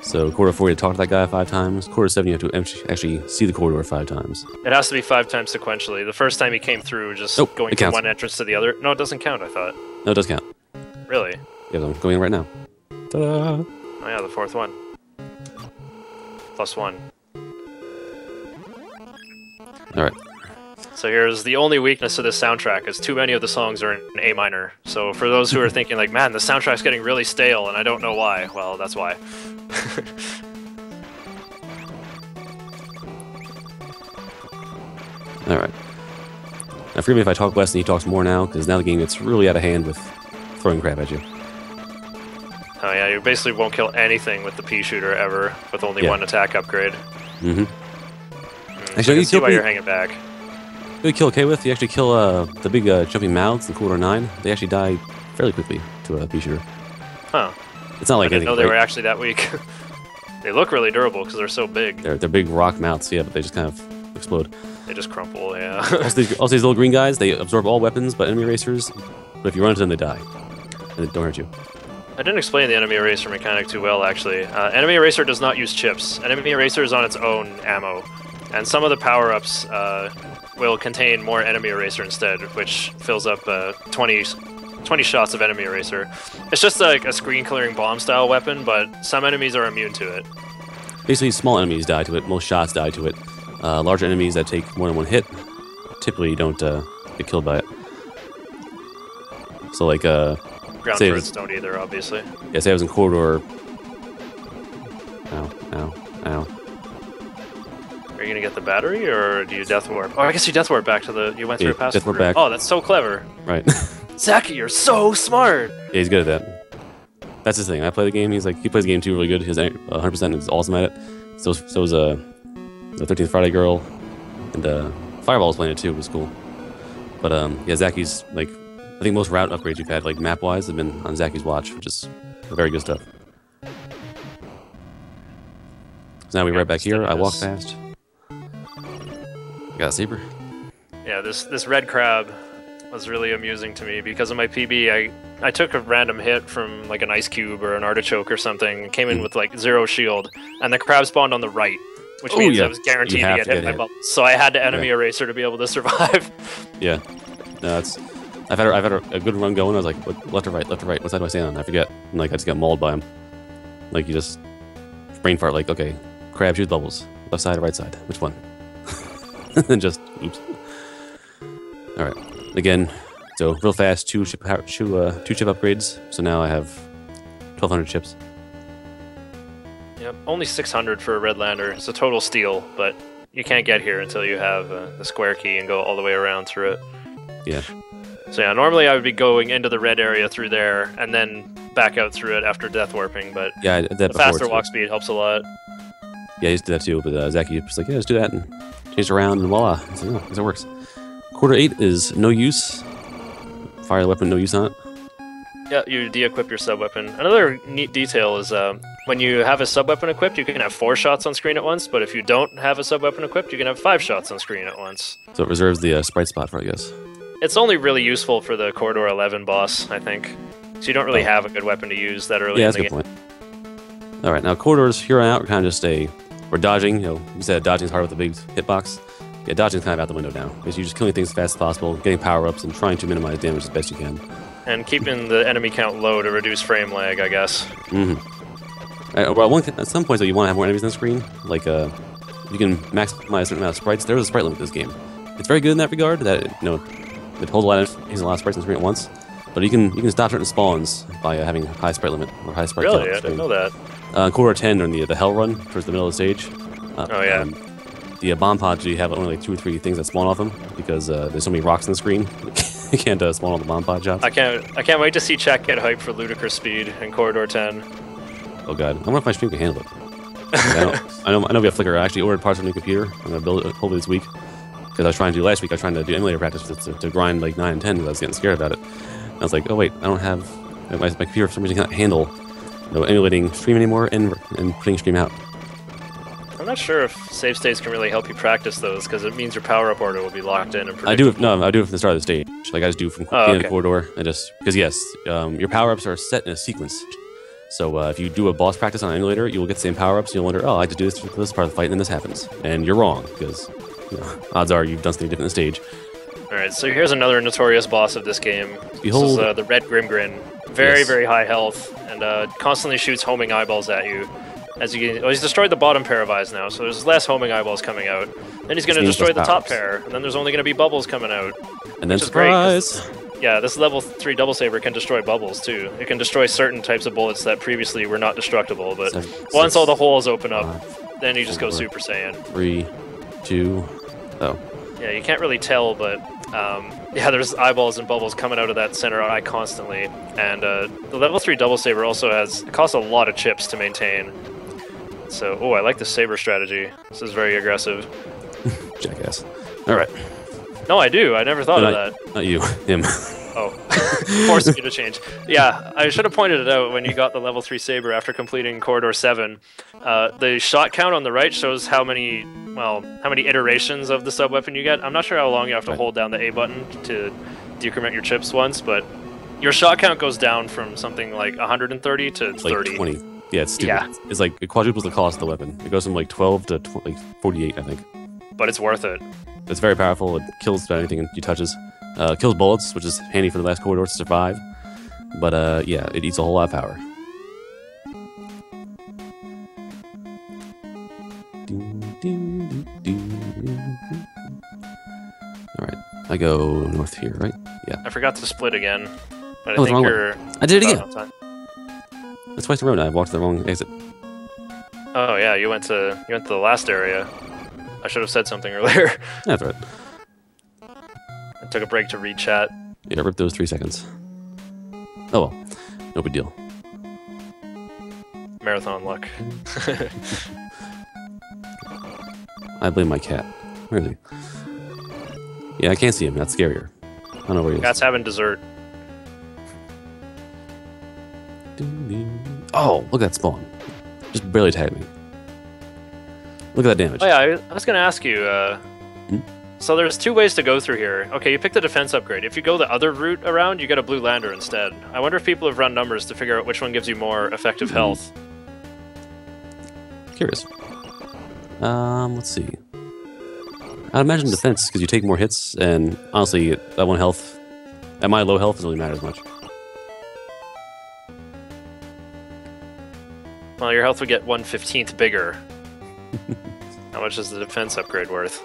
So Corridor 4, you have to talk to that guy 5 times. Corridor 7, you have to actually see the corridor 5 times. It has to be 5 times sequentially. The first time he came through, just going from one entrance to the other. No, it doesn't count, I thought. No, it does count. Really? Yeah, I'm going in right now. Ta-da! Oh yeah, the 4th one. +1. Alright. So here's the only weakness of this soundtrack is too many of the songs are in A minor. So for those who are thinking like, man, the soundtrack's getting really stale and I don't know why, well, that's why. Alright. Now forgive me if I talk less and he talks more now, because now the game gets really out of hand with throwing crap at you. Oh yeah, you basically won't kill anything with the pea shooter ever, with only one attack upgrade. Mm-hmm. Actually, you see why you're hanging back. You kill okay with? You actually kill the big jumping mouths in Corridor 9. They actually die fairly quickly to a pea shooter. Huh. It's not like I didn't know they were actually that weak. They look really durable because they're so big. They're big rock mouths, yeah, but they just kind of explode. They just crumple, yeah. also, these little green guys, they absorb all weapons but enemy erasers, but if you run into them, they die. And they don't hurt you. I didn't explain the enemy eraser mechanic too well, actually. Enemy eraser does not use chips. Enemy eraser is on its own ammo. And some of the power-ups will contain more enemy eraser instead, which fills up 20 shots of enemy eraser. It's just like a screen-clearing bomb-style weapon, but some enemies are immune to it. Basically, small enemies die to it. Most shots die to it. Large enemies that take more than one hit typically don't get killed by it. So, like, ground turrets don't either, obviously. Yeah, say I was in Corridor... Ow, ow, ow. Are you gonna get the battery, or do you death warp? Oh, I guess you death warp back to the... You went through a past death warp back. Oh, that's so clever. Right. Zaki, you're so smart! Yeah, he's good at that. That's his thing. I play the game, he plays the game too really good. He's 100% is awesome at it. So is the 13th Friday girl, and Fireball was playing it too, it was cool. But yeah, Zaki's, like, I think most route upgrades you've had, like map-wise, have been on Zaki's watch, which is very good stuff. So now we're right back here, I walk fast. Got a saber. Yeah, this red crab was really amusing to me because of my PB. I took a random hit from like an ice cube or an artichoke or something, came in with like 0 shield, and the crab spawned on the right, which means I was guaranteed to get hit by bubbles. So I had to enemy eraser to be able to survive. Yeah, no, I've had a good run going. I was like, what, left or right, left or right. What side do I stand on? I forget. And, like, I just got mauled by him. Like, you just brain fart. Like, okay, crab shoots bubbles. Left side or right side? Which one? And then just oops. All right. Again, so real fast, two chip upgrades. So now I have 1,200 chips. Yep, only 600 for a red lander. It's a total steal, but you can't get here until you have the square key and go all the way around through it. Yeah. So yeah, normally I would be going into the red area through there and then back out through it after death warping, but yeah, I did that the faster walk speed helps a lot. Yeah, I used to do that too, but Zaki was like, yeah, just do that, and changed around, and voila. I said, oh, it works. Corridor 8 is no use. Fire weapon, no use on it. Yeah, you de-equip your sub-weapon. Another neat detail is when you have a sub-weapon equipped, you can have 4 shots on screen at once, but if you don't have a sub-weapon equipped, you can have 5 shots on screen at once. So it reserves the sprite spot for, I guess. It's only really useful for the Corridor 11 boss, I think. So you don't really have a good weapon to use that early in the game. Yeah, that's a good point. Alright, now corridors here on out are kind of just a Or dodging, you said dodging's hard with a big hitbox. Yeah, dodging's kind of out the window now. Basically, you're just killing things as fast as possible, getting power-ups, and trying to minimize damage as best you can. And keeping the enemy count low to reduce frame lag, I guess. Well, at some points, though, you want to have more enemies on the screen. Like, you can maximize a certain amount of sprites. There is a sprite limit in this game. It's very good in that regard, that, it holds a lot of sprites on the screen at once. But you can stop certain spawns by having a high sprite limit, or high sprite count. Really? I didn't know that. Corridor 10 during the hell run towards the middle of the stage. Oh yeah. The bomb pods, you have only like 2 or 3 things that spawn off them because there's so many rocks on the screen. You can't spawn all the bomb pod shots. I can't wait to see chat get hyped for ludicrous speed in Corridor 10. Oh god, I wonder if my stream can handle it. I know we have Flickr. I actually ordered parts for a new computer. I'm gonna build it hopefully this week because I was trying to do last week. I was trying to do emulator practice to grind like 9 and 10 because I was getting scared about it. And I was like, oh wait, I don't have my computer for some reason can't handle emulating stream anymore and putting stream out. I'm not sure if save states can really help you practice those because it means your power-up order will be locked in. And I do it from the start of the stage. Like I just do from the end of the corridor. Because yes, your power-ups are set in a sequence. So if you do a boss practice on an emulator, you will get the same power-ups. You'll wonder, oh, I have to do this for this part of the fight, and then this happens. And you're wrong because odds are you've done something different in the stage. All right, so here's another notorious boss of this game. Behold, this is the Red Grimgrin. Very high health and constantly shoots homing eyeballs at you. As he's destroyed the bottom pair of eyes now, so there's less homing eyeballs coming out. Then he's going to destroy the top pair, and then there's only going to be bubbles coming out. And then surprise! Yeah, this level 3 double saber can destroy bubbles too. It can destroy certain types of bullets that previously were not destructible, but once all the holes open up, then you just go Super Saiyan. 3, 2, oh. Yeah, you can't really tell, but yeah, there's eyeballs and bubbles coming out of that center eye constantly. And the level 3 double saber also it costs a lot of chips to maintain. So, I like the saber strategy. This is very aggressive. Jackass. Alright. No, I do. I never thought of that. Not you. Him. Oh. Forced me to change. Yeah, I should have pointed it out when you got the level 3 saber after completing Corridor 7. The shot count on the right shows how many iterations of the sub-weapon you get. I'm not sure how long you have to hold down the A button to decrement your chips once, but your shot count goes down from something like 130 to 30. 20. Yeah, it's stupid. Yeah. It's like it quadruples the cost of the weapon. It goes from like 12 to 48, I think. But it's worth it. It's very powerful. It kills about anything it touches. Kills bullets, which is handy for the last corridor to survive. But yeah, it eats a whole lot of power. Alright, I go north here, right? Yeah. I forgot to split again. But I think you're... I did it again! That's twice in a row now. I walked the wrong exit. Oh yeah, you went to the last area. I should have said something earlier. That's right. I took a break to read chat. Yeah, rip those 3 seconds. Oh well, no big deal. Marathon luck. I blame my cat. Where is he? Yeah, I can't see him. That's scarier. I don't know where he is. Cat's having dessert. Oh, look at that spawn. Just barely tagged me. Look at that damage. Oh yeah, I was going to ask you, so there's 2 ways to go through here. Okay, you pick the defense upgrade. If you go the other route around, you get a blue lander instead. I wonder if people have run numbers to figure out which one gives you more effective health. Curious. Let's see. I'd imagine defense, because you take more hits, and honestly, that 1 health, at my low health, doesn't really matter as much. Well, your health would get 1/15 bigger. How much is the defense upgrade worth?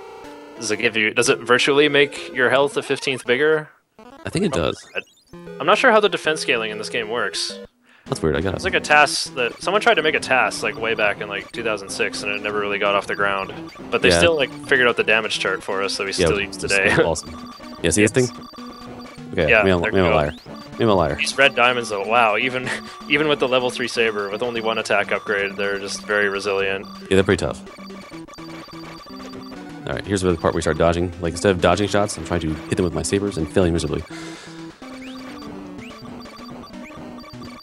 Does it virtually make your health a 15th bigger? I think it does. I'm not sure how the defense scaling in this game works. That's weird, I got it. It's like a task that someone tried to make a task like way back in like 2006 and it never really got off the ground. But they still like figured out the damage chart for us that we still use today. Awesome. Yeah, see this thing? Okay, yeah, I'm a liar. I'm a liar. These red diamonds though, wow, even with the level 3 saber, with only 1 attack upgrade, they're just very resilient. Yeah, they're pretty tough. Alright, here's the part where we start dodging. Like, instead of dodging shots, I'm trying to hit them with my sabers and failing miserably.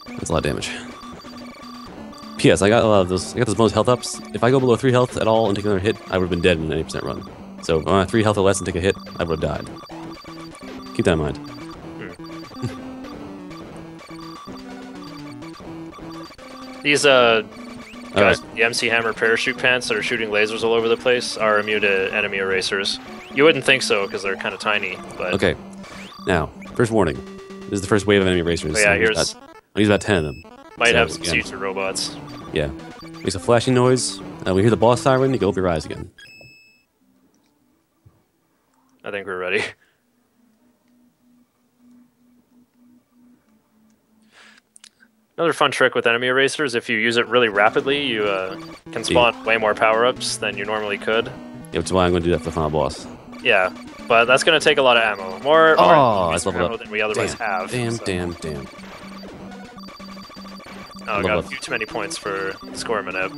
That's a lot of damage. P.S. I got a lot of those. I got those bonus health ups. If I go below 3 health at all and take another hit, I would have been dead in an 80% run. So if I'm at 3 health or less and take a hit, I would have died. Keep that in mind. These The MC Hammer parachute pants that are shooting lasers all over the place are immune to enemy erasers. You wouldn't think so because they're kind of tiny, but... Okay. Now, first warning. This is the first wave of enemy erasers. Oh, yeah, here's... I'll use about 10 of them. Might have some future robots. Yeah. Makes a flashing noise. When you hear the boss siren, you can open your eyes again. I think we're ready. Another fun trick with enemy erasers, if you use it really rapidly, you can spawn way more power-ups than you normally could. Yeah, which is why I'm going to do that for the final boss. Yeah, but that's going to take a lot of ammo. More ammo than we otherwise have. Damn. Oh, I got a few too many points for Scormanep.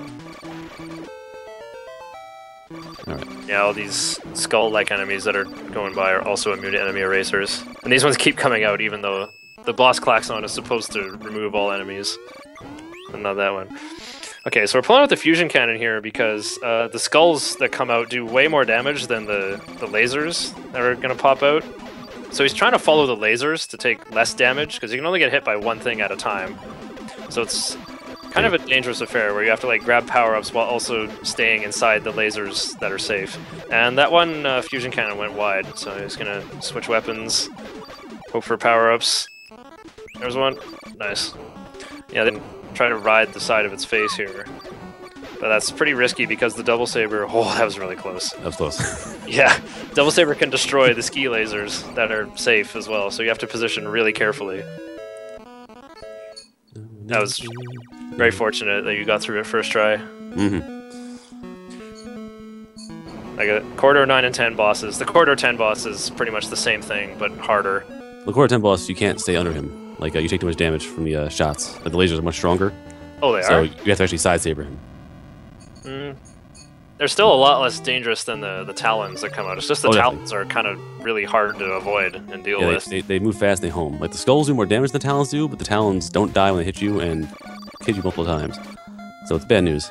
Alright. Yeah, all these skull-like enemies that are going by are also immune to enemy erasers. And these ones keep coming out even though the boss klaxon is supposed to remove all enemies. And not that one. Okay, so we're pulling out the fusion cannon here because the skulls that come out do way more damage than the lasers that are going to pop out. So he's trying to follow the lasers to take less damage because you can only get hit by one thing at a time. So it's kind of a dangerous affair where you have to like grab power-ups while also staying inside the lasers that are safe. And that one fusion cannon went wide, so he's going to switch weapons, hope for power-ups. There's one. Nice. Yeah, then try to ride the side of its face here. But that's pretty risky because the double saber... Oh, that was really close. That was close. Yeah, double saber can destroy the ski lasers that are safe as well, so you have to position really carefully. That was very fortunate that you got through it first try. Like a Corridor 9 and 10 bosses. The Corridor 10 boss is pretty much the same thing, but harder. The Corridor 10 boss, you can't stay under him. Like, you take too much damage from the shots. But the lasers are much stronger. Oh, they are? So you have to actually side saber him. They're still a lot less dangerous than the talons that come out. It's just the talons are kind of really hard to avoid and deal with. They move fast and they home. Like, the skulls do more damage than the talons do, but the talons don't die when they hit you and hit you multiple times. So it's bad news.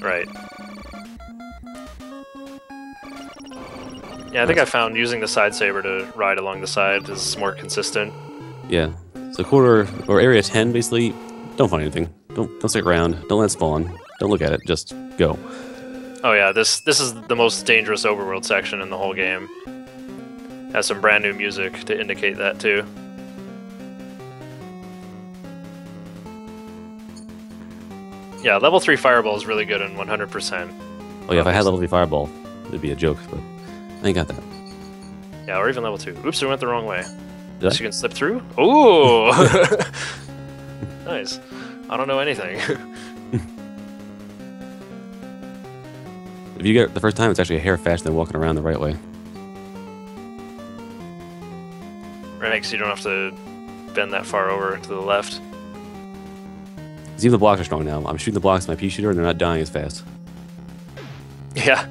Right. Yeah, I think I found using the side saber to ride along the side is more consistent. Yeah. So Corridor, or Area 10, basically, don't find anything. Don't stick around. Don't let it spawn. Don't look at it. Just go. Oh yeah, this is the most dangerous overworld section in the whole game. Has some brand new music to indicate that too. Yeah, level 3 Fireball is really good in 100%. Oh yeah, if I had level 3 Fireball, it'd be a joke, but I ain't got that. Yeah, or even level 2. Oops, we went the wrong way. Did I? You can slip through? Ooh! Nice. I don't know anything. If you get it the first time, it's actually a hair faster than walking around the right way. Right, because you don't have to bend that far over to the left. Because even the blocks are strong now. I'm shooting the blocks with my pea shooter, and they're not dying as fast. Yeah.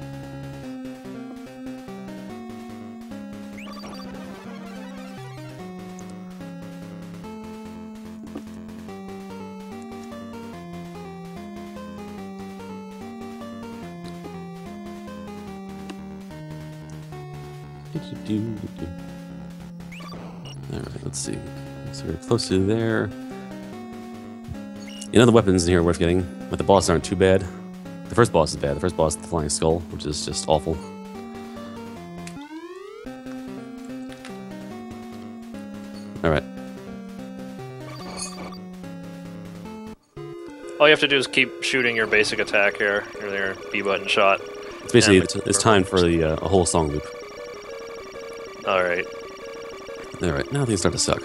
Alright, let's see. So we're close to there. You know, the weapons in here are worth getting, but the bosses aren't too bad. The first boss is bad. The first boss is the Flying Skull, which is just awful. Alright. All you have to do is keep shooting your basic attack here, your B button shot. It's basically, it's time for the a whole song loop. Alright. Alright, now things start to suck.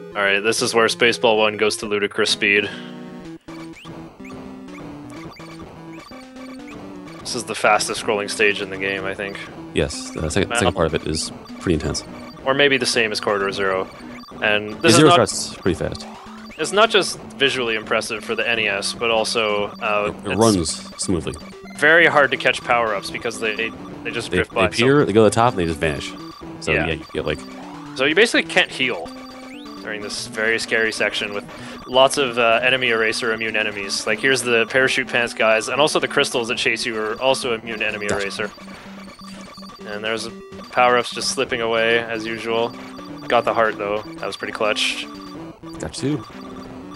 Alright, this is where Spaceball 1 goes to ludicrous speed. This is the fastest scrolling stage in the game, I think. Yes, the second part of it is pretty intense. Or maybe the same as Corridor 0. And this Zero is starts pretty fast. It's not just visually impressive for the NES, but also it runs smoothly. Very hard to catch power-ups because they just drift by. They appear, they go to the top, and they just vanish. So yeah, you get like... So you basically can't heal during this very scary section with lots of enemy eraser immune enemies. Like here's the parachute pants guys, and also the crystals that chase you are also immune to enemy eraser. And there's power-ups just slipping away as usual. Got the heart though. That was pretty clutch. Got two.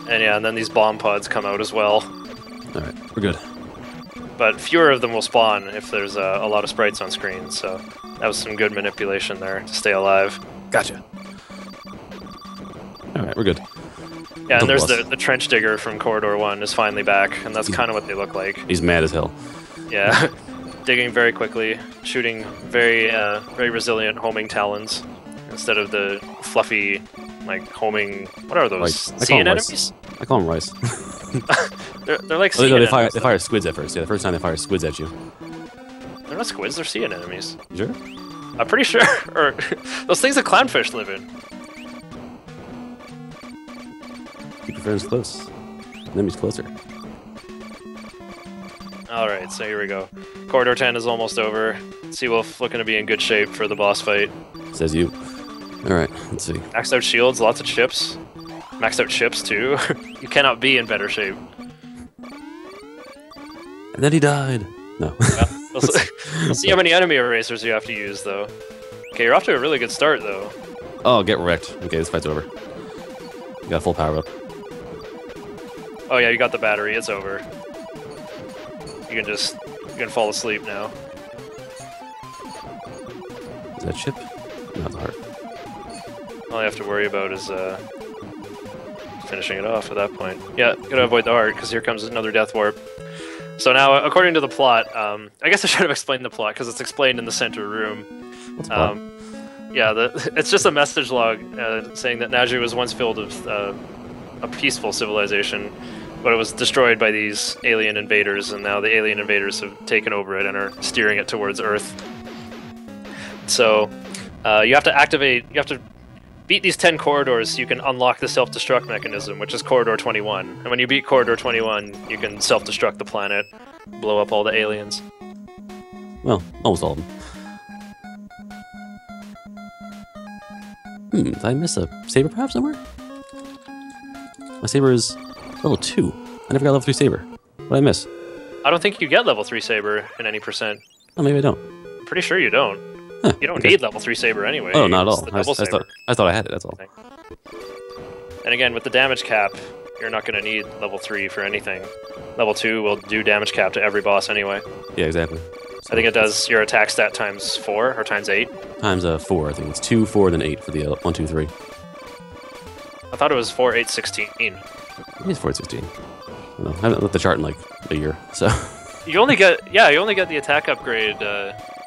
And yeah, and then these bomb pods come out as well. Alright, we're good. But fewer of them will spawn if there's a lot of sprites on screen, so that was some good manipulation there to stay alive. Gotcha. Alright, we're good. Yeah, and there's the trench digger from Corridor 1 is finally back, and that's kind of what they look like. He's mad as hell. Yeah, digging very quickly, shooting very resilient homing talons instead of the fluffy, like, homing... What are those? Sea anemones? I call them rice. they're like sea anemones. They fire squids at first. Yeah, the first time they fire squids at you. They're not squids, they're sea anemones. You sure? I'm pretty sure. Or those things that clownfish live in. Keep your friends close. Enemies closer. Alright, so here we go. Corridor 10 is almost over. Seawolf looking to be in good shape for the boss fight. Says you. Alright, let's see. Maxed out shields, lots of chips. Maxed out chips too. You cannot be in better shape. And then he died. No. Yeah, we'll see how many enemy erasers you have to use, though. Okay, you're off to a really good start, though. Oh, get wrecked. Okay, this fight's over. You got full power up. Oh yeah, you got the battery. It's over. You can fall asleep now. Is that chip? Not the heart. All you have to worry about is finishing it off at that point. Yeah, gotta avoid the heart, because here comes another death warp. So now, according to the plot, I guess I should have explained the plot, because it's explained in the center room. What's the plot? Yeah, it's just a message log saying that Naju was once filled with a peaceful civilization, but it was destroyed by these alien invaders, and now the alien invaders have taken over it and are steering it towards Earth. So, you have to beat these 10 corridors so you can unlock the self-destruct mechanism, which is Corridor 21. And when you beat Corridor 21, you can self-destruct the planet, blow up all the aliens. Well, almost all of them. Did I miss a saber perhaps somewhere? My saber is level 2. I never got level 3 saber. What did I miss? I don't think you get level 3 saber in any percent. Oh, maybe I don't. I'm pretty sure you don't. Huh, you don't need level 3 saber anyway. Oh, not at all. I thought I had it, that's all. And again, with the damage cap, you're not going to need level 3 for anything. Level 2 will do damage cap to every boss anyway. Yeah, exactly. So I think it does your attack stat times 4 or times 8. Times 4, I think. It's 2, 4, then 8 for the 1, 2, 3. I thought it was 4, 8, 16. Maybe it's 4, 16. I haven't looked at the chart in like a year, so... You only get the attack upgrade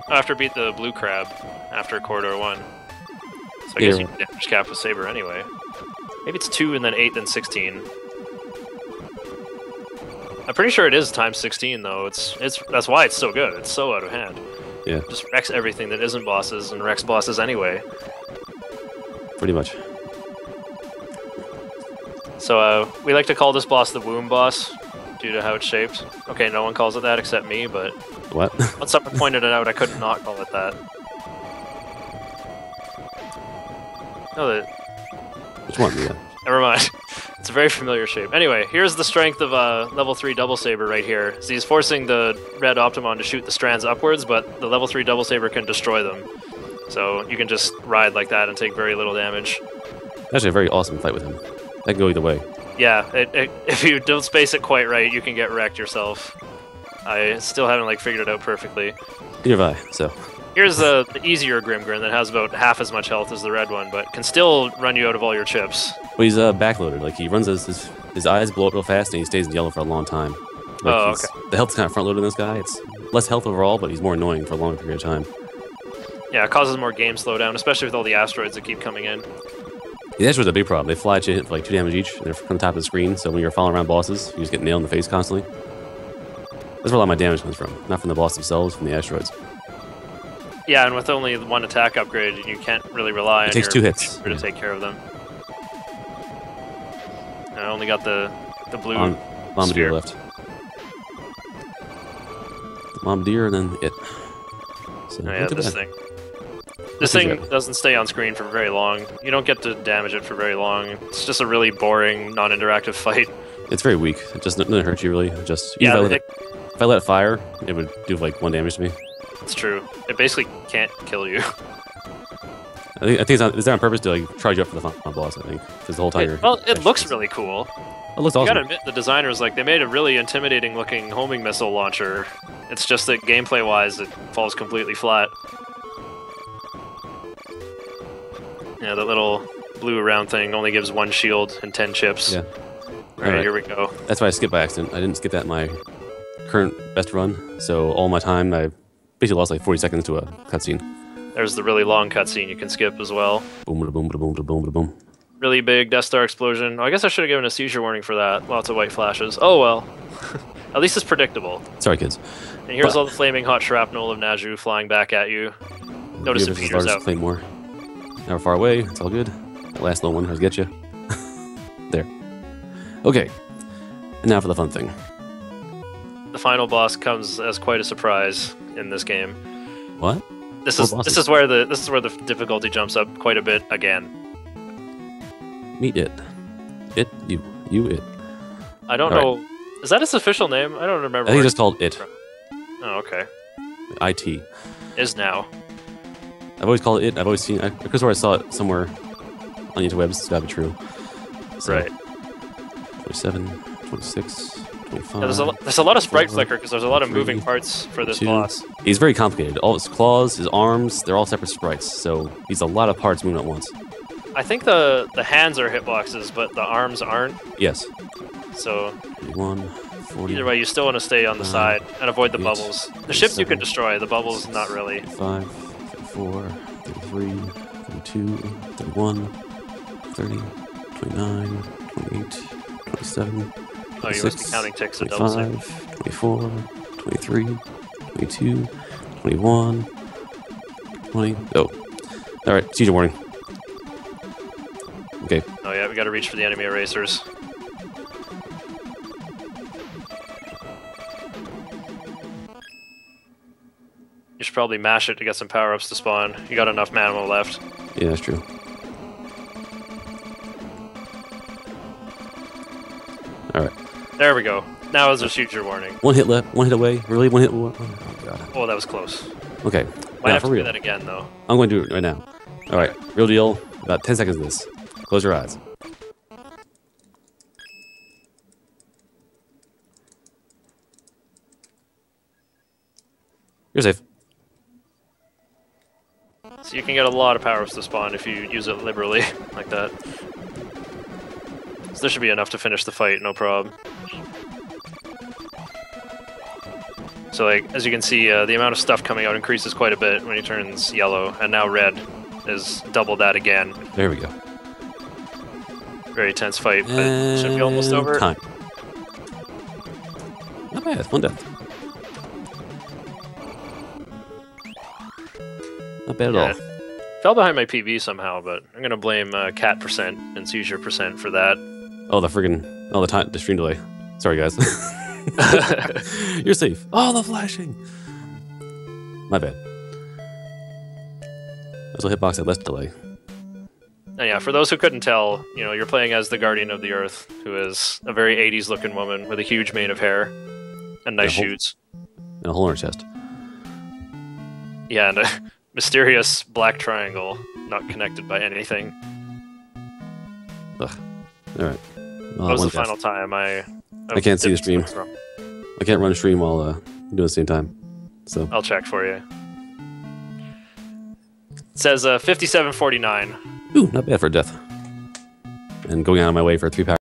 after beat the blue crab after Corridor 1. So I guess you can damage cap with saber anyway. Maybe it's 2 and then 8 then 16. I'm pretty sure it is times 16 though. That's why it's so good. It's so out of hand. Yeah. Just wrecks everything that isn't bosses and wrecks bosses anyway. Pretty much. So we like to call this boss the womb boss due to how it's shaped. Okay, no one calls it that except me, but what? Once someone pointed it out, I could not call it that. No, Which one? Yeah. Never mind. It's a very familiar shape. Anyway, here's the strength of level 3 double saber right here. So he's forcing the red Optimon to shoot the strands upwards, but the level 3 double saber can destroy them. So you can just ride like that and take very little damage. Actually, a very awesome fight with him. That can go either way. Yeah, if you don't space it quite right, you can get wrecked yourself. I still haven't figured it out perfectly. Neither have I, so... Here's the easier Grimgrin that has about half as much health as the red one, but can still run you out of all your chips. Well, he's backloaded. He runs his eyes blow up real fast, and he stays in yellow for a long time. Okay. The health's kind of front-loaded in this guy. It's less health overall, but he's more annoying for a long period of time. Yeah, it causes more game slowdown, especially with all the asteroids that keep coming in. The asteroids are a big problem. They fly at you, hit for 2 damage each, and they're from the top of the screen, so when you're following around bosses, you just get nailed in the face constantly. That's where a lot of my damage comes from. Not from the boss themselves, from the asteroids. Yeah, and with only one attack upgrade, you can't really rely on your 2 hits to take care of them. I only got the blue Bombardier left. Bombardier and then it. So, oh, yeah, this thing. This thing doesn't stay on screen for very long. You don't get to damage it for very long. It's just a really boring, non-interactive fight. It's very weak. It just doesn't hurt you really. Just if I let it fire, it would do 1 damage to me. It's true. It basically can't kill you. I think it's there on purpose to charge you up for the final boss. I think because the whole time it looks really cool. Oh, It looks You awesome. gotta admit, the designers, like, they made a really intimidating looking homing missile launcher. It's just that gameplay-wise, it falls completely flat. Yeah, that little blue round thing only gives 1 shield and 10 chips. Yeah. Alright, here we go. That's why I skipped by accident. I didn't skip that in my current best run, so all my time I basically lost like 40 seconds to a cutscene. There's the really long cutscene you can skip as well. Boom, boom, boom, boom, boom, boom. Really big Death Star explosion. Oh, I guess I should have given a seizure warning for that. Lots of white flashes. Oh well. At least it's predictable. Sorry, kids. And here's all the flaming hot shrapnel of Naju flying back at you. Notice it peters out. Claymore. Now we're far away. It's all good. That last little one has get you. There. Okay. And now for the fun thing. The final boss comes as quite a surprise in this game. What? This is where the difficulty jumps up quite a bit again. Meet it. It. You. It. I don't know. Is that its official name? I don't remember. I think it's just called It. Oh, okay. IT. Is now. I've always called it It. I've always seen. Because I saw it somewhere on interwebs. It's gotta be true. So, Right. 27, 26, 25. Yeah, there's a lot of sprite flicker because there's a lot of moving parts for this boss. He's very complicated. All his claws, his arms, they're all separate sprites. So he's a lot of parts moving at once. I think the hands are hitboxes, but the arms aren't. Yes. So 41, 40. either way, you still want to stay on the side and avoid the 8, bubbles. The ships you can destroy, the bubbles not really. 35, 34, 33, 32, 31, 30, 29, 28, 27. Oh, you must be counting ticks at double 25, 24, 23, 22, 21, 20. Oh. Alright, seizure warning. Okay. Oh yeah, we gotta reach for the enemy erasers. You should probably mash it to get some power-ups to spawn. You got enough mana left. Yeah, that's true. Alright. There we go. Now is a seizure warning. One hit left, one hit away. Really? One hit? Oh, God. Oh, that was close. Okay. Might Now, have for to do real. that again, though. I'm going to do it right now. Alright. Real deal. About 10 seconds of this. Close your eyes. You're safe. So you can get a lot of power-ups to spawn if you use it liberally, like that. So this should be enough to finish the fight, no problem. So like, as you can see, the amount of stuff coming out increases quite a bit when he turns yellow, and now red is double that again. There we go. Very tense fight, but it should be almost over. Time. Not bad. One death. Not bad at all. Fell behind my PB somehow, but I'm gonna blame cat percent and seizure percent for that. Oh, the friggin'... Oh, the stream delay. Sorry, guys. You're safe. Oh, the flashing! My bad. Also, hitbox had less delay. And yeah, for those who couldn't tell, you know, you're playing as the Guardian of the Earth, who is a very 80s looking woman with a huge mane of hair and nice shoes. And a hole in her chest. Yeah, and a mysterious black triangle, not connected by anything. Ugh. Alright. What was the final time? I can't see the stream. I can't run a stream while doing it at the same time. So I'll check for you. It says 57:49. Ooh, not bad for a death. And going out of my way for a 3-pack.